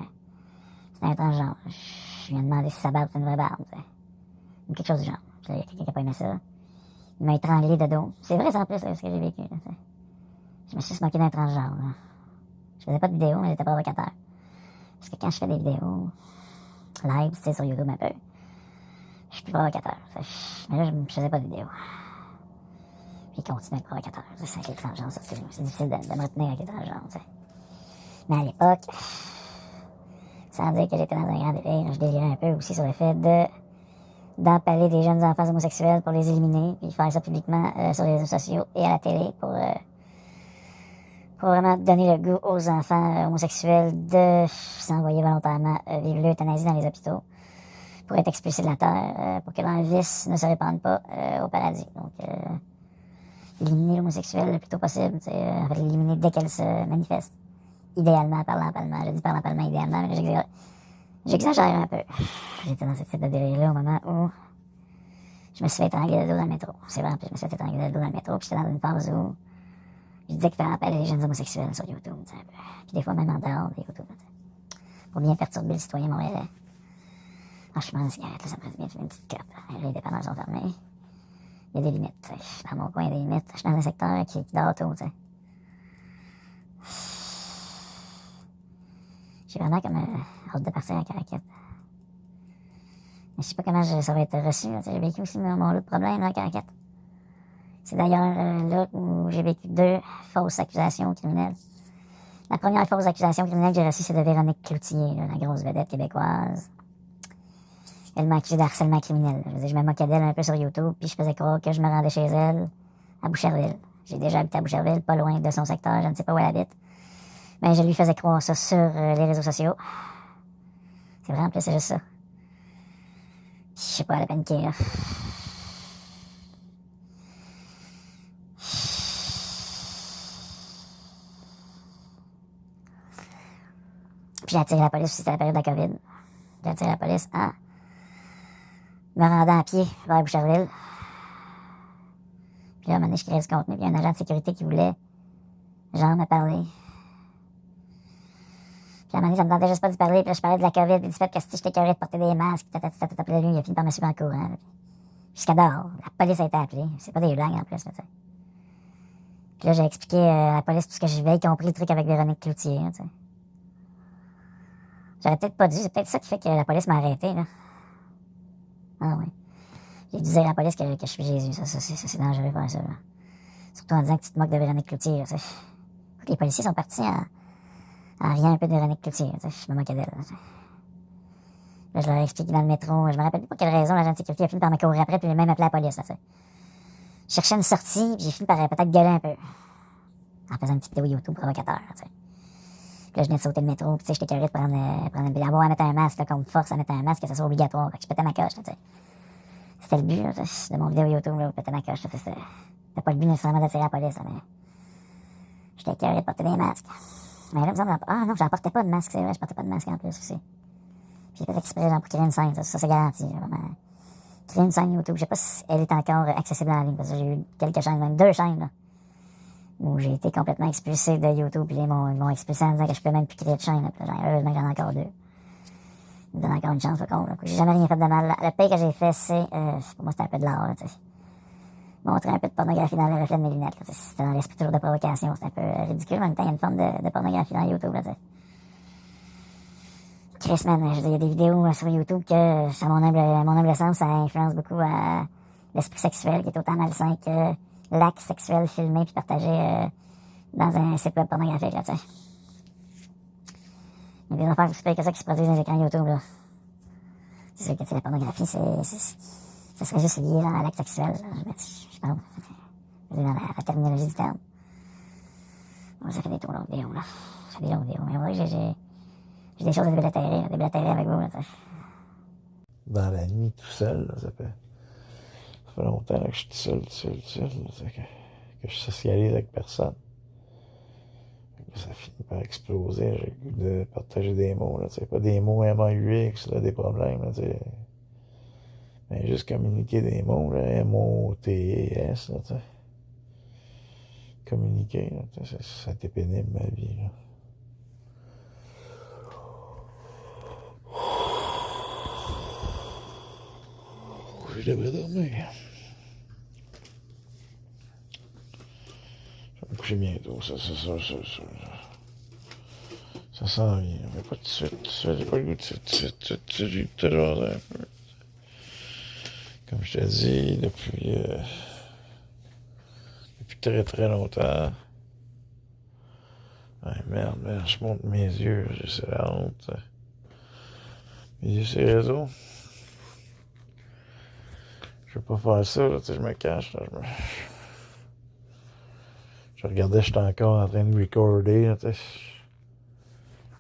[SPEAKER 2] C'était un transgenre. Je lui ai demandé si sa barbe était une vraie barbe, t'sais. Ou quelque chose du genre. Puis là, il y a quelqu'un qui a pas aimé ça. Il m'a étranglé de dos. C'est vrai, ça en plus, ce que j'ai vécu. Là, je me suis moqué d'un transgenre. Là. Je faisais pas de vidéo, mais j'étais provocateur. Parce que quand je fais des vidéos live, tu sais, sur YouTube un peu, je suis plus provocateur. Mais là, je faisais pas de vidéo. Puis il continue à être provocateur. C'est avec les transgenres, ça, c'est difficile de me retenir avec les transgenres, t'sais. Mais à l'époque, sans dire que j'étais dans un grand délire, je délirais un peu aussi sur le fait d'empaler des jeunes enfants homosexuels pour les éliminer, puis faire ça publiquement sur les réseaux sociaux et à la télé pour vraiment donner le goût aux enfants homosexuels de s'envoyer volontairement vivre l'euthanasie dans les hôpitaux pour être expulsés de la terre, pour que leur vice ne se répande pas au paradis. Donc, éliminer l'homosexuel le plus tôt possible, l'éliminer dès qu'elle se manifeste. Idéalement, par l'empalement. Je dis par l'empalement idéalement, mais j'exagère un peu. J'étais dans ce type de délire-là au moment où je me suis fait étrangler le dos dans le métro. C'est vrai, je me suis fait étrangler le dos dans le métro, puis j'étais dans une phase où je disais qu'il fallait appeler les jeunes homosexuels sur YouTube, puis des fois même en dehors de YouTube, pour bien perturber le citoyen montréalais. Franchement, une cigarette, là, ça me ferait bien fumer une petite clope. Les dépanneurs sont fermés. Il y a des limites. Dans mon coin, il y a des limites. Je suis dans un secteur qui dort tôt, tu sais. J'ai vraiment comme hâte de partir à Caraquette. Mais je sais pas comment ça va être reçu. J'ai vécu aussi mon lot de problèmes là, à Caraquette. C'est d'ailleurs là où j'ai vécu 2 fausses accusations criminelles. La première fausse accusation criminelle que j'ai reçue, c'est de Véronique Cloutier, là, la grosse vedette québécoise. Elle m'a accusé d'harcèlement criminel. Je me moquais d'elle un peu sur YouTube, puis je faisais croire que je me rendais chez elle, à Boucherville. J'ai déjà habité à Boucherville, pas loin de son secteur, je ne sais pas où elle habite. Mais je lui faisais croire ça sur les réseaux sociaux. C'est vrai, en plus, c'est juste ça. Je sais pas, elle a paniqué, là. Puis j'ai attiré la police aussi, c'était la période de la COVID. J'ai attiré la police en me rendant à pied vers Boucherville. Puis là, à un moment donné, je créais du contenu, puis il y a un agent de sécurité qui voulait, genre, me parler. Puis à un moment donné, ça me tentait juste pas d'y parler, puis là, je parlais de la COVID, puis du fait que si j'étais carré de porter des masques, puis puis là, lui, il a fini par me suivre en courant. Jusqu'à dehors, la police a été appelée. C'est pas des blagues, en plus, là, tu sais. Puis là, j'ai expliqué à la police tout ce que je vivais, y compris le truc avec Véronique Cloutier, tu sais. J'aurais peut-être pas dû, c'est peut-être ça qui fait que la police m'a arrêté, là. Ah ouais. J'ai dû dire à la police que je suis Jésus, ça c'est dangereux de faire ça, là. Surtout en disant que tu te moques de Véronique Cloutier, tu sais. Les policiers sont partis en riant un peu de Véronique Cloutier, tu sais. Je me moquais d'elle, tu sais. Là, je leur ai expliqué dans le métro, je me rappelle plus pour quelle raison l'agent de sécurité a fini par me courir après, puis il a même appelé la police, là, tu sais. Je cherchais une sortie, puis j'ai fini par peut-être gueuler un peu. En faisant une petite vidéo YouTube provocateur, tu sais. Puis là, je venais de sauter le métro, puis tu sais, j'étais curieux de prendre d'avoir à mettre un masque, là, qu'on me force à mettre un masque, que ça soit obligatoire. Fait que je pétais ma coche, là, tu sais. C'était le but, là, de mon vidéo YouTube, là, où je pétais ma coche, là, c'était pas le but nécessairement d'attirer la police, là, mais j'étais curieux de porter des masques. Mais là, il me semble, ah non, j'en portais pas de masque, c'est vrai, je portais pas de masque en plus aussi. Puis j'ai fait exprès, j'en pour créer une scène, ça c'est garanti, vraiment. créé une chaîne YouTube. Je sais pas si elle est encore accessible en ligne, parce que j'ai eu quelques chaînes, même 2 chaînes, là, où j'ai été complètement expulsé de YouTube, puis ils m'ont expulsé en disant que je peux même plus créer de chaîne, là. Puis là, heureusement que j'en ai encore 2. Ils me donnent encore une chance, par contre. J'ai jamais rien fait de mal. Le pire que j'ai fait, c'est, pour moi, c'était un peu de l'art, tu sais. Montrer un peu de pornographie dans le reflet de mes lunettes, là. C'était dans l'esprit toujours de provocation. C'était un peu ridicule, mais en même temps, il y a une forme de pornographie dans YouTube, là, tu sais. Chris, man, je veux dire, il y a des vidéos sur YouTube que, à mon humble sens, ça influence beaucoup l'esprit sexuel, qui est autant malsain que l'acte sexuel filmé puis partagé dans un site web pornographique, là, tu sais. Il y a des affaires aussi pires que ça qui se produisent dans les écrans YouTube, là. C'est sûr que, tu sais, la pornographie, ça serait juste lié, genre, à l'acte sexuel, là. Je pense. Dans la terminologie du terme. Moi, ça fait des trop longues vidéos, là. Ça fait des longues vidéos. Mais moi, j'ai des choses à déblatérer avec vous, là, tu sais.
[SPEAKER 1] Dans la nuit, tout seul, là, ça fait longtemps là, que je suis tout seul, là, que je socialise avec personne. Ça finit par exploser, j'ai le goût de partager des mots, là, tu sais, pas des mots MAUX, là, des problèmes, là, tu sais. Mais juste communiquer des mots, là, M-O-T-E-S, là, tu sais. Communiquer, là, tu sais, ça a été pénible, ma vie, là. Je devrais dormir. Je vais me coucher bientôt, ça s'en vient, mais pas tout de suite, j'ai pas le goût de suite, j'ai eu de genre un peu. Comme je te dis, depuis très très longtemps. Ouais, merde, je monte mes yeux, j'ai la honte. Mes yeux sur les réseaux. Je veux pas faire ça, là, tu sais, je me cache, là, je regardais, j'étais encore en train de recorder, là, tu sais.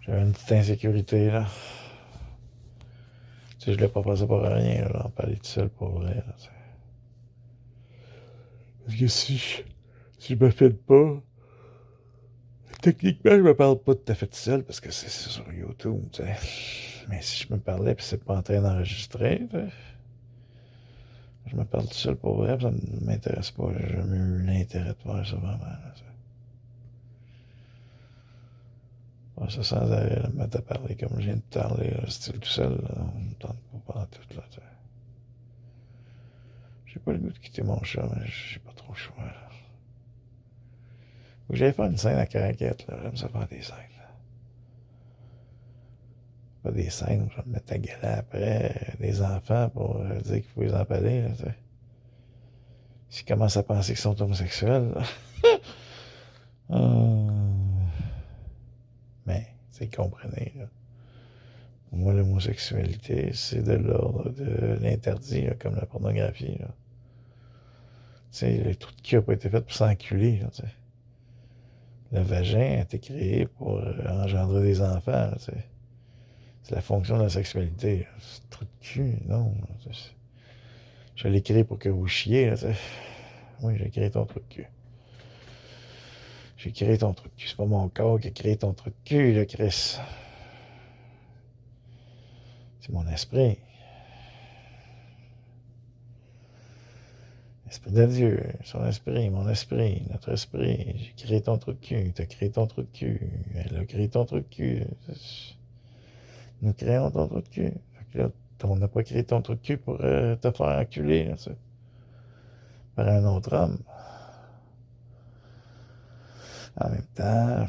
[SPEAKER 1] J'avais une petite insécurité, là. Tu sais, je l'ai pas passé pour rien, là, d'en parler tout seul pour vrai, là, tu sais. Parce que si je me filme pas, techniquement, je me parle pas tout à fait tout seul, parce que c'est sur YouTube, tu sais. Mais si je me parlais pis c'est pas en train d'enregistrer, tu sais, je me parle tout seul pour vrai, pis ça m'intéresse pas, j'ai jamais eu l'intérêt de faire ça vraiment, là, tu sais. Ouais, ça sans arrêt, là, me mettre à parler comme je viens de parler, là, style tout seul, là, on me tente pas parler tout, là, tu sais. J'ai pas le goût de quitter mon chat, mais j'ai pas trop le choix, là. Faut que j'aille faire une scène à Caraquette, là, j'aime ça faire des scènes, là. Pas des scènes où je vais me mettre à gueuler après des enfants pour dire qu'il faut les empaler, là, tu sais. S'ils commencent à penser qu'ils sont homosexuels, là. Mais, c'est comprenez, là. Pour moi, l'homosexualité, c'est de l'ordre de l'interdit, là, comme la pornographie, là. Tu sais, le trou de cul n'a pas été fait pour s'enculer, là, tu sais. Le vagin a été créé pour engendrer des enfants, là, tu sais. C'est la fonction de la sexualité. Ce trou de cul, non. Je l'ai créé pour que vous chiez, là, tu sais. Oui, j'ai créé ton trou de cul. J'ai créé ton trou de cul. C'est pas mon corps qui a créé ton trou de cul, là, Chris. C'est mon esprit. L'esprit de Dieu, son esprit, mon esprit, notre esprit. J'ai créé ton trou de cul. T'as créé ton trou de cul. Elle a créé ton trou de cul. Nous créons ton trou de cul. Fait que là, on n'a pas créé ton trou de cul pour te faire enculer, là, ça. Par un autre homme. En même temps,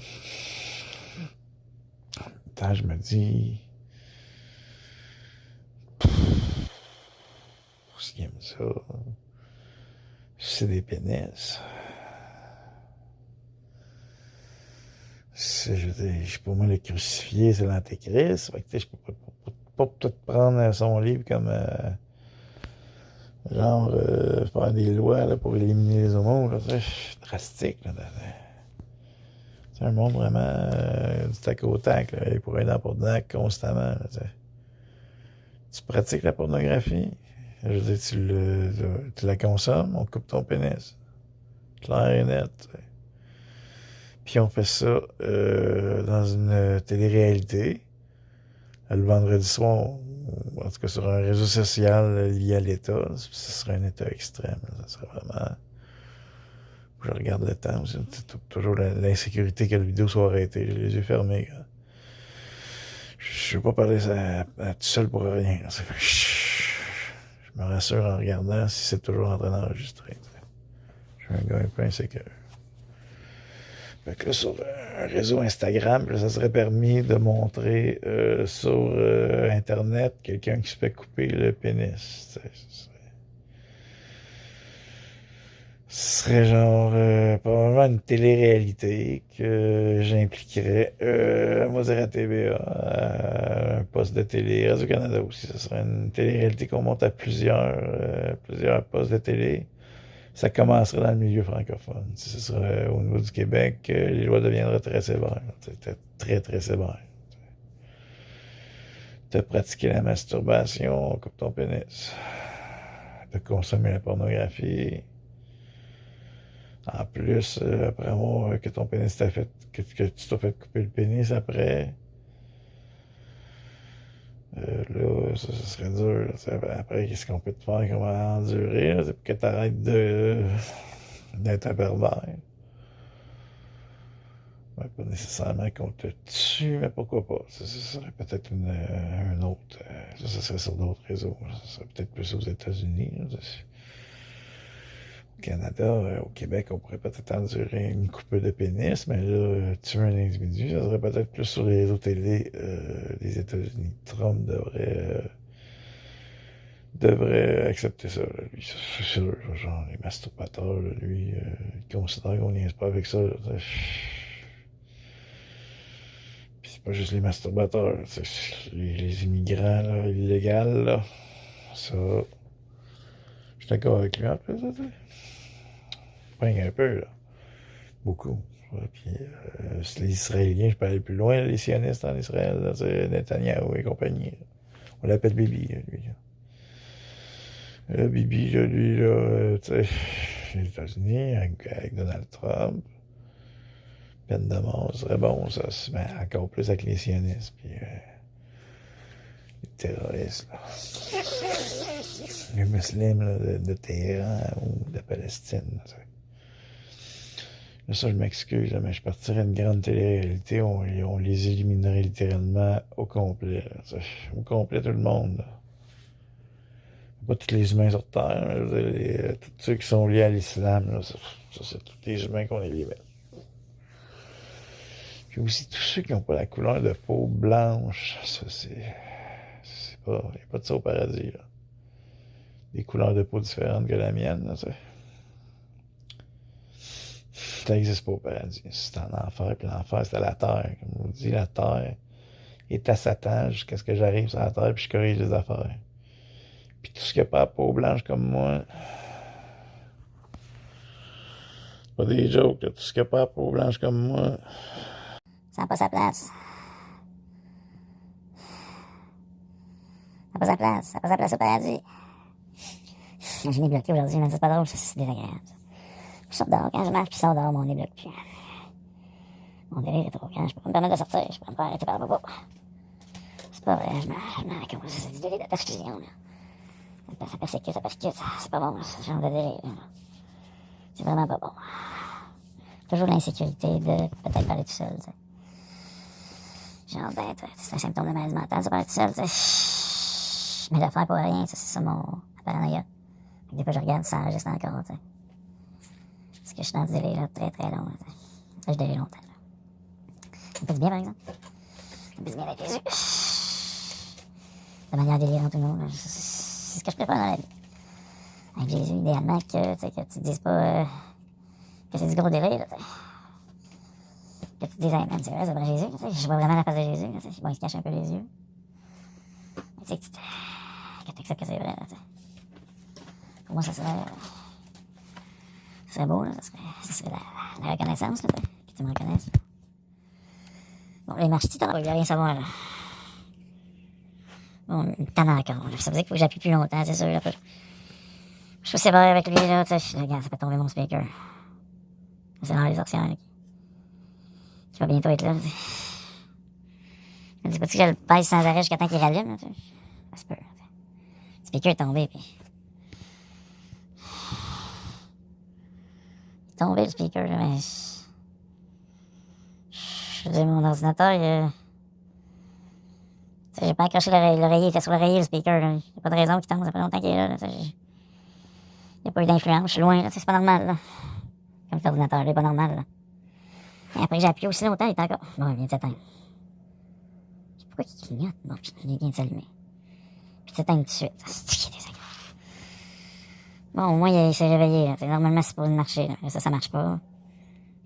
[SPEAKER 1] je me dis, s'ils aiment ça, c'est des pénis. Je veux dire, pour moi, le crucifié, c'est l'antéchrist. Fait que, je peux pas peut-être prendre son livre comme, faire des lois, là, pour éliminer les homos, là, c'est drastique, là. C'est un monde vraiment du tac au tac, là, et pour un an pour dent constamment, là, tu pratiques la pornographie, je veux dire, tu la consommes, on coupe ton pénis. Clair et net, t'sais. Puis on fait ça dans une télé-réalité le vendredi soir, ou en tout cas sur un réseau social lié à l'État, ce serait un État extrême. Ça serait vraiment... Je regarde le temps, c'est toujours l'insécurité que la vidéo soit arrêtée. J'ai les yeux fermés. Là. Je ne veux pas parler à tout seul pour rien. Je me rassure en regardant si c'est toujours en train d'enregistrer. Je suis un gars un peu insécure. Fait que là, sur un réseau Instagram, là, ça serait permis de montrer sur Internet quelqu'un qui se fait couper le pénis. Ce serait genre probablement une télé-réalité que j'impliquerais, on va dire à TVA, à un poste de télé, Radio-Canada aussi. Ce serait une télé-réalité qu'on monte à plusieurs postes de télé. Ça commencerait dans le milieu francophone. Si ce serait au niveau du Québec, les lois deviendraient très sévères. C'était très, très sévère. De pratiquer la masturbation, on coupe ton pénis. De consommer la pornographie. En plus, après avoir que ton pénis t'a fait, que tu t'as fait couper le pénis après, là, ça serait dur. Là, après, qu'est-ce qu'on peut te faire? Comment endurer? C'est pour que tu arrêtes d'être un pervers. Ouais, pas nécessairement qu'on te tue, mais pourquoi pas? Ça serait peut-être un autre. Ça serait sur d'autres réseaux. Ça serait peut-être plus aux États-Unis. Au Canada, au Québec, on pourrait peut-être endurer une coupe de pénis, mais là, tuer un individu, ça serait peut-être plus sur les réseaux télé des États-Unis. Trump devrait accepter ça, là, lui, c'est sûr. Genre, les masturbateurs, là, lui, il considère qu'on n'y est pas avec ça. Là, puis c'est pas juste les masturbateurs, c'est les immigrants là, illégaux, là. Ça, je suis d'accord avec lui en plus, ça, tu sais. Un peu, là. Beaucoup. Puis, les Israéliens, je peux aller plus loin, les sionistes en Israël, là, Netanyahou et compagnie. Là. On l'appelle Bibi, là, lui. Là. Bibi, là, lui, là, tu sais, les États-Unis, avec Donald Trump, peine de mort, ce serait bon, ça. Mais encore plus avec les sionistes, puis les terroristes, là. Les musulmans là, de Téhéran ou de Palestine, là, là, ça, je m'excuse, mais je partirais d'une grande télé-réalité, on les éliminerait littéralement au complet. Là, au complet, tout le monde. Là. Pas tous les humains sur Terre, mais tous ceux qui sont liés à l'islam, là, ça c'est tous les humains qu'on élimine. Puis aussi, tous ceux qui n'ont pas la couleur de peau blanche, ça, c'est pas... Il n'y a pas de ça au paradis, là. Des couleurs de peau différentes que la mienne, là, tu sais. Ça n'existe pas au paradis. C'est en enfer, puis l'enfer, c'est à la terre. Comme on dit, la terre est à Satan jusqu'à ce que j'arrive sur la terre, puis je corrige les affaires. Puis tout ce qui n'a pas la peau blanche comme moi, c'est pas des jokes, là. Tout ce qui n'a pas la peau blanche comme moi,
[SPEAKER 2] ça n'a pas sa place. Ça n'a pas sa place. Ça n'a pas sa place au paradis. Je n'ai bloqué aujourd'hui, mais c'est pas drôle, c'est désagréable. Je sors dehors, quand je marche, puis je sors dehors, mon nez bloque plus. Mon délire est trop grand, je peux pas me permettre de sortir, je peux pas me faire arrêter par le bobo. C'est pas vrai, je me raconte, c'est du délire de persécution, là. Ça persécute, c'est pas bon, ce genre de délire, là. C'est vraiment pas bon. Toujours l'insécurité de peut-être parler tout seul, tu sais. Genre d'être, c'est un symptôme de maladie mentale, ça parler tout seul, tu sais. Mais de faire pour rien, c'est ça mon paranoïa. Des fois, je regarde, ça enregistre encore, tu sais. Parce que je suis dans ce délai-là très très long. Ça, je délai longtemps. Là. Ça me fait du bien, par exemple. Ça me fait du bien avec les yeux. De manière délirante ou non. C'est ce que je préfère dans la vie. Avec Jésus, idéalement, que tu te dises pas que c'est du gros délai. Là, que tu te dises, hey, man, c'est vrai Jésus. Je vois vraiment la face de Jésus. Là, bon, il se cache un peu les yeux. Mais tu sais, que tu acceptes que c'est vrai. Là, pour moi, ça serait beau, là. Ça serait la reconnaissance, là, que tu me reconnaisses. Bon, les marches, t'en vas rien savoir, là. Bon, t'en as encore, là. Ça veut dire qu'il faut que j'appuie plus longtemps, c'est sûr, là. Je suis séparé avec lui, là, tu sais. Regarde, ça fait tomber mon speaker. C'est dans les sorcières, là, qui va bientôt être là, me dis pas-tu que je le pèse sans arrêt jusqu'à temps qu'il rallume, là, tu sais? Ça se peut, là, tu sais. Le speaker est tombé, puis... Il est tombé, le speaker, là, mais... Je veux dire, mon ordinateur, il... Tu sais, j'ai pas accroché l'oreiller, il était sur l'oreiller, le speaker, là. Y a pas de raison qu'il tombe, ça fait longtemps qu'il est là, tu sais. Y a pas eu d'influence, je suis loin, là, c'est pas normal, là. Comme cet ordinateur, il est pas normal, là. Et après, j'ai appuyé aussi longtemps, il est encore... Bon, il vient de s'éteindre. Pourquoi il clignote? Bon, puis il vient de s'allumer. Puis il s'éteint tout de suite. C'est désagréable. Bon, au moins, il s'est réveillé, là. Normalement, c'est supposé marcher, là. Mais ça marche pas.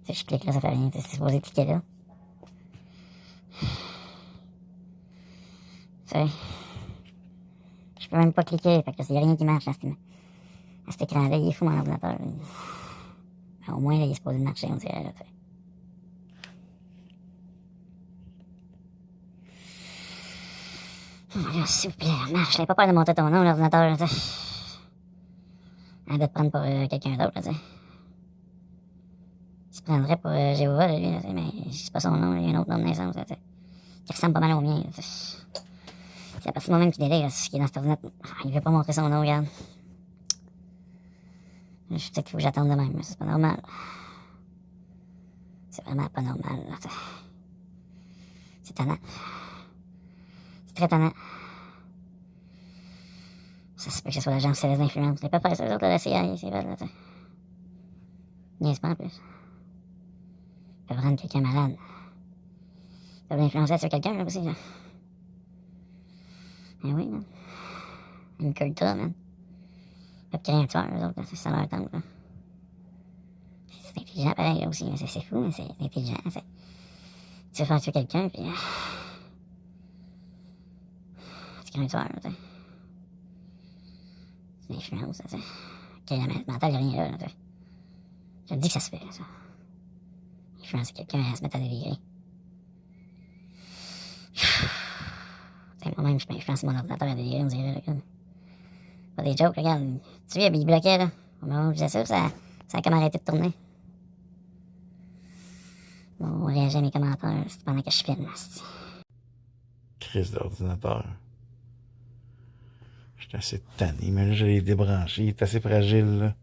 [SPEAKER 2] Tu sais, je clique là, ça fait rien. C'est supposé cliquer là. Tu sais. Je peux même pas cliquer, fait que là, il y a rien qui marche à cet écran-là. Il est fou, mon ordinateur. Mais au moins, là, il est supposé marcher, on dirait, là, tu sais. Oh, là, s'il vous plaît, marche. J'ai pas peur de monter ton nom, l'ordinateur, là, tu sais. Arrête de te prendre pour quelqu'un d'autre, là, tu sais. Il se prendrait pour Jéhovah, là, lui, là, mais c'est pas son nom, il y a un autre nom de naissance, là, tu sais. Qui ressemble pas mal au mien, là, tu sais. C'est à partir de moi-même qui délire, ce qui est dans cet ordinateur. Il veut pas montrer son nom, regarde. Je sais qu'il faut que j'attende de même, mais c'est pas normal. C'est vraiment pas normal, là, tu sais. C'est tannant. C'est très tannant. Ça se peut que ce soit l'agence céleste d'influence. Les pas faire ça, eux autres, la CIA, c'est vrai, là, tu sais. Niaise pas, en plus. Ils peuvent rendre quelqu'un malade. Ils peuvent influencer sur quelqu'un, là, aussi, là. Eh oui, man. Une culture, man. Ils peuvent créer un tueur, eux autres, là. C'est ça leur tente, là. C'est intelligent, pareil, là, aussi. C'est fou, mais c'est intelligent, c'est... Tu veux faire tuer quelqu'un, puis... tu crées un tueur, là, tu sais. C'est une influence, là, tu sais. Quelle mentale, y'a rien là, tu sais. Je te dis que ça se fait, là, ça. Influencer quelqu'un à se mettre à délirer. Moi-même, je peux influencer mon ordinateur à délirer, on dirait, là, regarde. Pas des jokes, regarde. Tu vois, il bloquait, là. Au moment où je disais ça a comme arrêté de tourner. Bon, on réagit à mes commentaires, c'est pendant que je filme, là, c'est...
[SPEAKER 1] Crise d'ordinateur. J'étais assez tanné, mais là, je l'ai débranché. Il est assez fragile, là.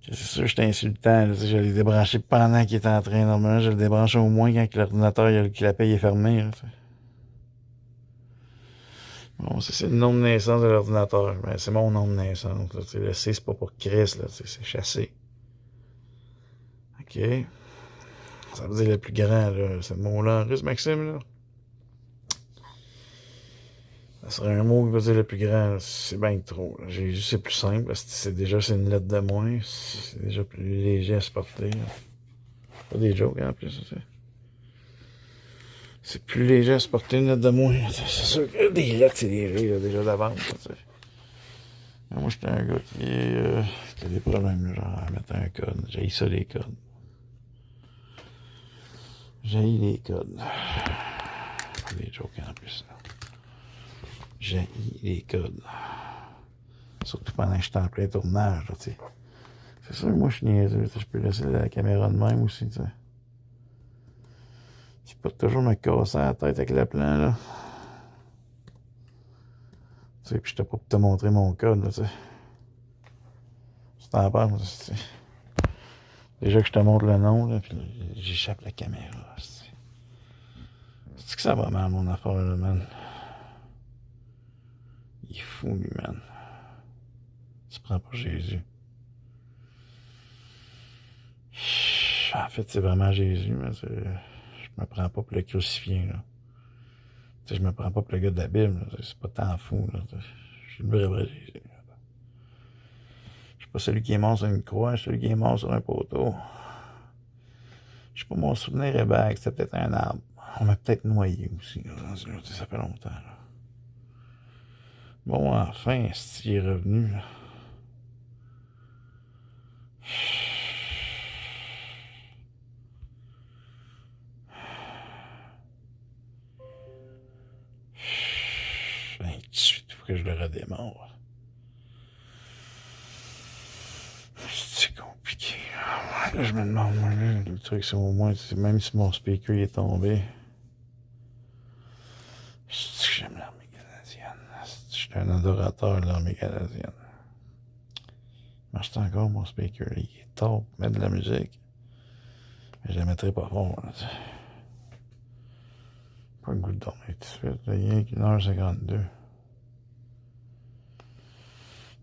[SPEAKER 1] C'est sûr que j'étais insultant, là. Je l'ai débranché pendant qu'il était en train. Normalement, je le débranche au moins quand l'ordinateur, le clapet est fermé, là, t'sais. Bon, c'est le nom de naissance de l'ordinateur. Mais c'est mon nom de naissance, là. Le C, c'est pas pour Chris, là. C'est chassé. OK. Ça veut dire le plus grand, là. Ce mot-là en russe, Maxime, là. Ça serait un mot qui veut dire le plus grand, c'est bien trop. Là. Jésus, c'est plus simple, c'est une lettre de moins, c'est déjà plus léger à se porter. Là. Pas des jokes, hein, en plus, ça. C'est plus léger à se porter une lettre de moins. C'est sûr que des lettres, c'est léger, là, déjà d'avance. Mais moi, j'étais un gars qui a des problèmes, genre, à mettre un code. J'ai ça, les codes. J'ai les codes. Pas des jokes, en plus, là. J'ai les codes. Surtout pendant que je suis en plein tournage, tu sais. C'est sûr que moi, je suis niaiseux, je peux laisser la caméra de même aussi, tu sais. Je peux toujours me casser la tête avec le plan, là. Tu sais, puis j'étais pas pour te montrer mon code, là, tu sais. Tu t'en penses, tu sais. Déjà que je te montre le nom, là, puis j'échappe la caméra, tu sais. C'est que ça va mal, mon affaire, là, man. Il est fou, lui, man. Il se prend pour Jésus. En fait, c'est vraiment Jésus, mais je me prends pas pour le crucifié, là. Tu sais, je me prends pas pour le gars de la Bible, là. C'est pas tant fou, là. Je suis le vrai Jésus. Je suis pas celui qui est mort sur une croix, je suis celui qui est mort sur un poteau. Je sais pas, mon souvenir est vague, c'était peut-être un arbre. On m'a peut-être noyé aussi, là. Ça fait longtemps, là. Bon, enfin, il est revenu, là. Tout de suite, il faut que je le redémarre. C'est compliqué. Là, je me demande, moi, là, le truc, c'est au moins, même si mon speaker est tombé, J'étais un adorateur de l'armée canadienne. Marche encore mon speaker, il est tard pour mettre de la musique. Mais je la mettrai pas fort. Là, pas le goût de dormir tout de suite. Il y a 1h52.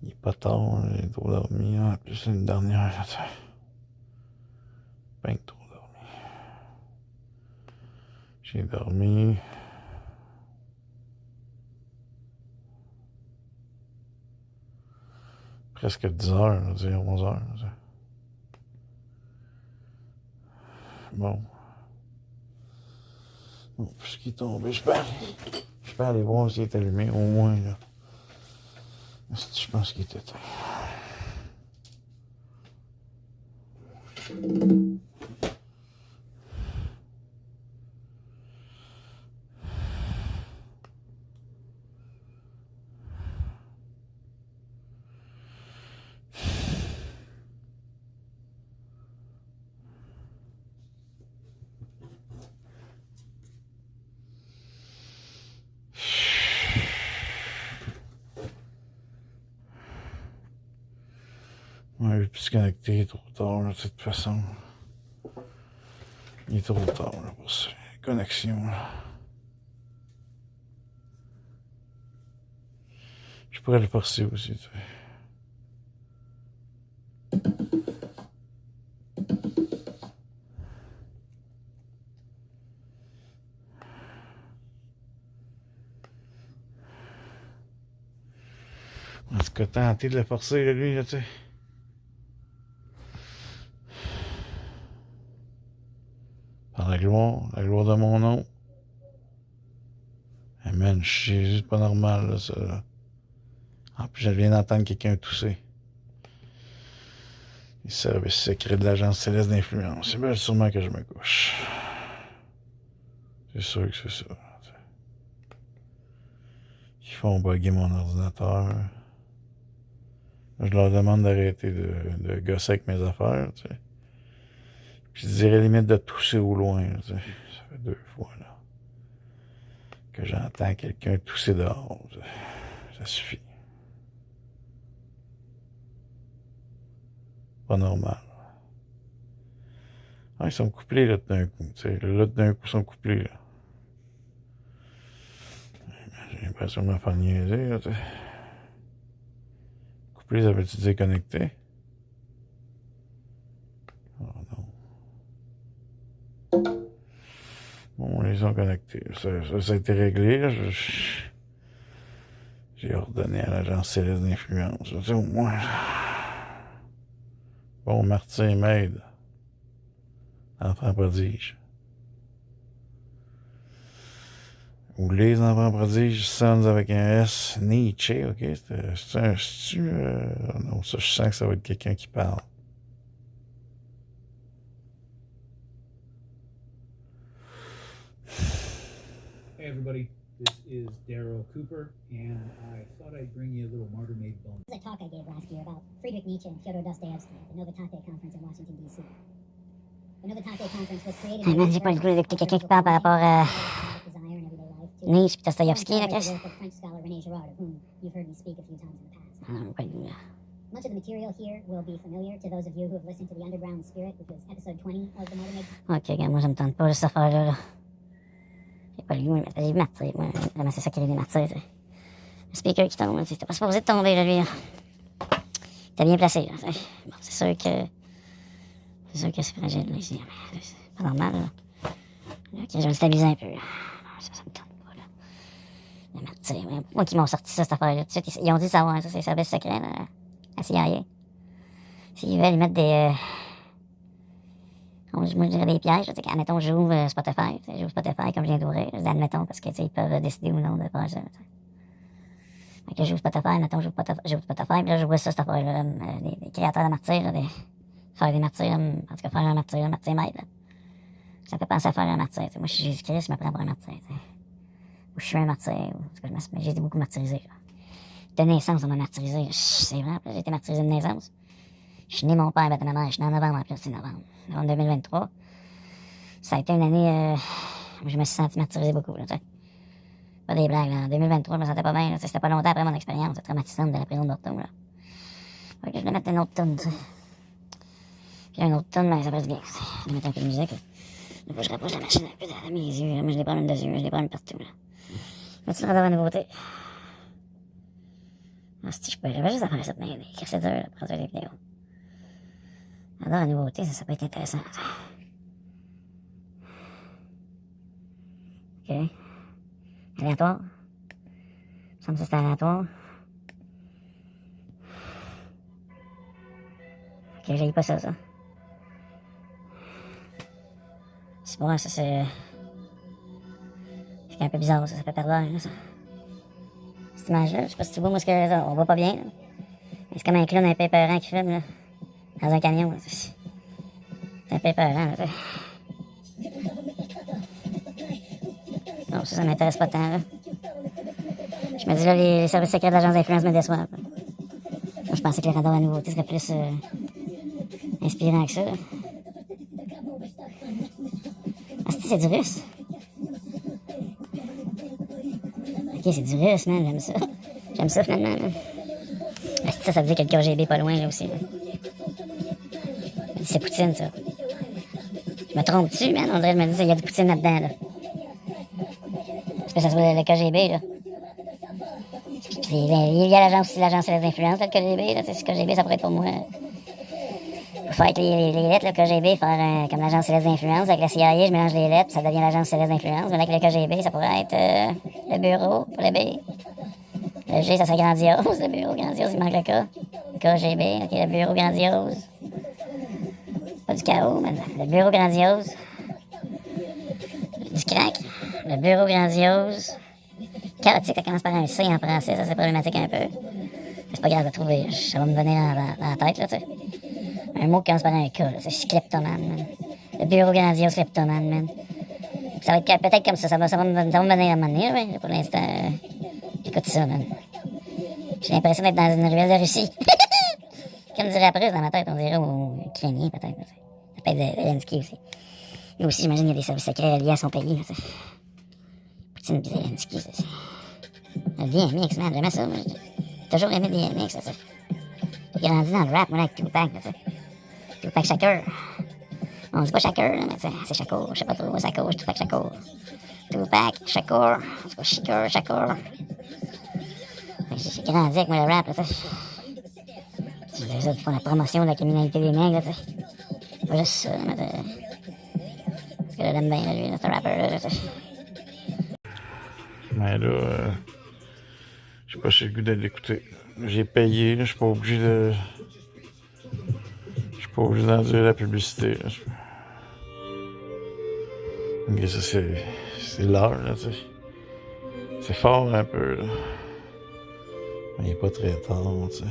[SPEAKER 1] Il est pas tard, j'ai trop dormi. En plus, c'est une dernière. Là, ben trop dormi. J'ai dormi. Presque 10 heures, on va dire 11 heures. Là, bon. Bon, puisqu'il est tombé, je peux aller voir s'il est allumé, au moins, là. Je pense qu'il est éteint. Ouais, je plus connecté, il est trop tard, là, de toute façon. Il est trop tard, là, pour ça. Connexion, là. Je pourrais le forcer aussi, tu sais. En tout cas, tenter de le forcer, là, lui, là, tu sais. Par la gloire de mon nom. Amen, Jésus, c'est pas normal, là, ça, là. En plus, je viens d'entendre quelqu'un tousser. Les services secrets de l'agence céleste d'influence. C'est bien sûrement que je me couche. C'est sûr que c'est ça. T'sais. Ils font bugger mon ordinateur. Je leur demande d'arrêter de gosser avec mes affaires, tu sais. Puis je dirais limite de tousser au loin, tu sais. Ça fait 2 fois, là, que j'entends quelqu'un tousser dehors. Ça suffit. Pas normal. Ah, ils sont couplés, là, d'un coup, tu sais. Là, d'un coup, ils sont couplés, là. J'ai l'impression de me faire niaiser, là, tu sais. Couplés, ça veut-tu dire connecté? Oh non. Bon, ils sont connectés. Ça a été réglé, là. J'ai ordonné à l'agence céleste d'influence. Tu sais, au moins. Bon, Martin m'aide. Enfant prodige. Ou les enfants prodiges, Sons avec un S, Nietzsche, ok? Non, ça, je sens que ça va être quelqu'un qui parle.
[SPEAKER 3] Hey everybody, this is Daryl Cooper, and I thought I'd bring you a little Martyr Made bonus.
[SPEAKER 2] This is a talk I gave last year about Friedrich Nietzsche and Fyodor Dostoevsky at the Novotate Conference in Washington, D.C. The Novotate Conference was created... Hey man, j'ai pas le goût d'écouter quelqu'un qui parle par rapport à Nietzsche et Dostoevsky, là, Chris. Much of the material here will be familiar to those of you who have listened to the Underground Spirit, which was episode 20 of the Martyr Made. Ok, regarde, moi ça me tente pas de cette affaire-là. Là. J'ai pas le goût, mais des martyrs, moi. Vraiment, c'est ça qu'il y a des martyrs, t'sais. Le speaker qui tombe, c'était pas supposé de tomber, là, lui. Là. T'es bien placé, là. Bon, c'est sûr que c'est fragile, là, ici. C'est pas normal, là. Ok, je vais le stabiliser un peu, là. Ça me tente pas, là. Les martyrs, moi qui m'ont sorti ça, cette affaire-là. Tu sais, ils ont dit savoir, ça, c'est les services secrets, là. La CIA. S'ils veulent, ils mettent des... moi, je dirais des pièges. Admettons, j'ouvre Spotify. J'ouvre Spotify comme je viens d'ouvrir. Je dis admettons parce que ils peuvent décider ou non de faire ça. Fait que j'ouvre Spotify, admettons, j'ouvre Spotify, puis là, je vois ça, cette affaire-là. Les créateurs de martyrs, faire des martyrs, en tout cas, faire un martyr m'aide. Ça me fait penser à faire un martyr. Moi, je suis Jésus-Christ, je me prends pour un martyr. Ou je suis un martyr. Ou, en tout cas, j'ai été beaucoup martyrisé. Là. De naissance, on m'a martyrisé. C'est vrai, j'ai été martyrisé de naissance. Je suis né, mon père battait ma mère. Je suis né en novembre, en plus, c'est novembre 2023. Ça a été une année où je me suis senti martyrisé beaucoup, là, tu sais. Pas des blagues, là. En 2023, je me sentais pas bien, là. C'était pas longtemps après mon expérience traumatisante de la prison de Bordeaux, là. Fait que je vais mettre une autre tonne, tu sais. Puis une autre tonne, mais ça passe bien. Je vais mettre un peu de musique, là. Là, je rapproche la machine un peu de mes yeux, là. Moi, je les prends dessus, je les prends partout, là. Vas-tu le la nouveauté? Ah, si je peux, j'avais juste à faire ça de m'aider. Car c'est dur, là, pour produire des vidéos. Alors, la nouveauté, ça peut être intéressant. Ok. Aléatoire. Il me semble que c'est aléatoire. Ok, j'ai pas ça. C'est bon, ça c'est... C'est un peu bizarre, ça fait pervers, là, ça. Cette image-là, je sais pas si tu vois, moi, ce que on voit pas bien, là. Mais c'est comme un clown un peu épeurant qui filme, là. Dans un camion, là. C'est un peu épeurant, là, non, ça m'intéresse pas tant, là. Je me dis, là, les services secrets de l'agence d'influence me déçoivent. Moi, je pensais que le radar à nouveauté serait plus inspirant que ça, là. Ah, c'est du russe? Ok, c'est du russe, man, j'aime ça. J'aime ça, finalement, man. Ah, ça veut dire qu'il y a le KGB pas loin, là, aussi, là. C'est Poutine, ça. Je me trompe-tu, man? On dirait que je me dis qu'il y a du Poutine là-dedans, là. Parce que ça se voit le KGB, là. Puis il y a l'agence aussi, l'agence des influences, là, le KGB, là. C'est le KGB, ça pourrait être pour moi. Pour faire avec les lettres, le KGB, faire comme l'agence céleste d'influence. Avec la CIA, je mélange les lettres, puis ça devient l'agence céleste d'influence. Mais avec le KGB, ça pourrait être le bureau pour le B. Le G, ça serait grandiose. Le bureau grandiose, il manque le K. KGB, ok, le bureau grandiose. Pas du chaos, mais le bureau grandiose. Du crack. Le bureau grandiose. Chaotique, ça commence par un C en français, ça c'est problématique un peu. C'est pas grave de trouver, ça va me venir dans la tête, là, tu sais. Un mot qui commence par un K, là, c'est kleptomane, man. Le bureau grandiose kleptomane, man. Ça va être peut-être comme ça, ça va me venir à un moment donné, mais pour l'instant, j'écoute ça, man. J'ai l'impression d'être dans une ruelle de Russie. Comme dirait après, dans ma tête, on dirait au Ukrainien, peut-être. Ça peut être Zelensky aussi. Lui aussi, j'imagine, il y a des services secrets liés à son pays, là, tu sais. Poutine et Zelensky, c'est... Le DMX, man, j'aimais ça, moi. J'ai toujours aimé DMX, ça. J'ai grandi dans le rap, moi, avec Tupac, là, tu sais. Tupac Shakur. On dit pas Shakur, là, mais c'est Shakur, je sais pas trop, Shakur, Tupac Shakur. Tupac, Shakur, en tout cas, Shakur. J'ai grandi avec moi le rap, là, tu sais. C'est des autres qui font la promotion de la criminalité des nègres, là, tu sais. C'est pas juste ça, mais parce que je l'aime bien, lui, ce rappeur-là, tu sais.
[SPEAKER 1] Mais là, j'ai pas chez le goût de l'écouter. J'ai payé, je suis pas obligé de... Je suis pas obligé d'endurer la publicité, là. Ok, ça c'est l'heure, là, tu sais. C'est fort un peu, là. Mais il est pas très tard, tu sais.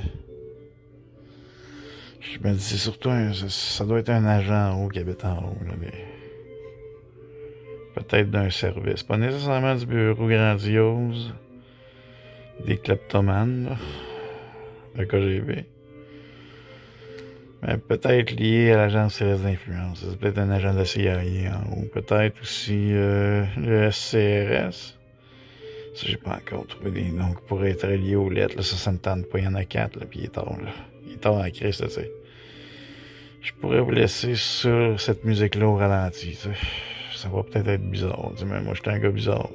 [SPEAKER 1] Je me dis, c'est surtout ça doit être un agent en haut qui habite en haut, là, peut-être d'un service. Pas nécessairement du bureau grandiose, des kleptomanes, là, le KGB. Mais peut-être lié à l'agence céleste d'influence. C'est peut-être un agent de la CIA en haut. Peut-être aussi le SCRS. Ça, j'ai pas encore trouvé des noms qui pourraient être liés aux lettres. Là, ça me tente pas. Il y en a 4, là, puis il est tard, là. Il est tard à Christ, là, tu sais. Je pourrais vous laisser sur cette musique-là au ralenti, tu sais. Ça va peut-être être bizarre, tu sais, mais moi, j'étais un gars bizarre.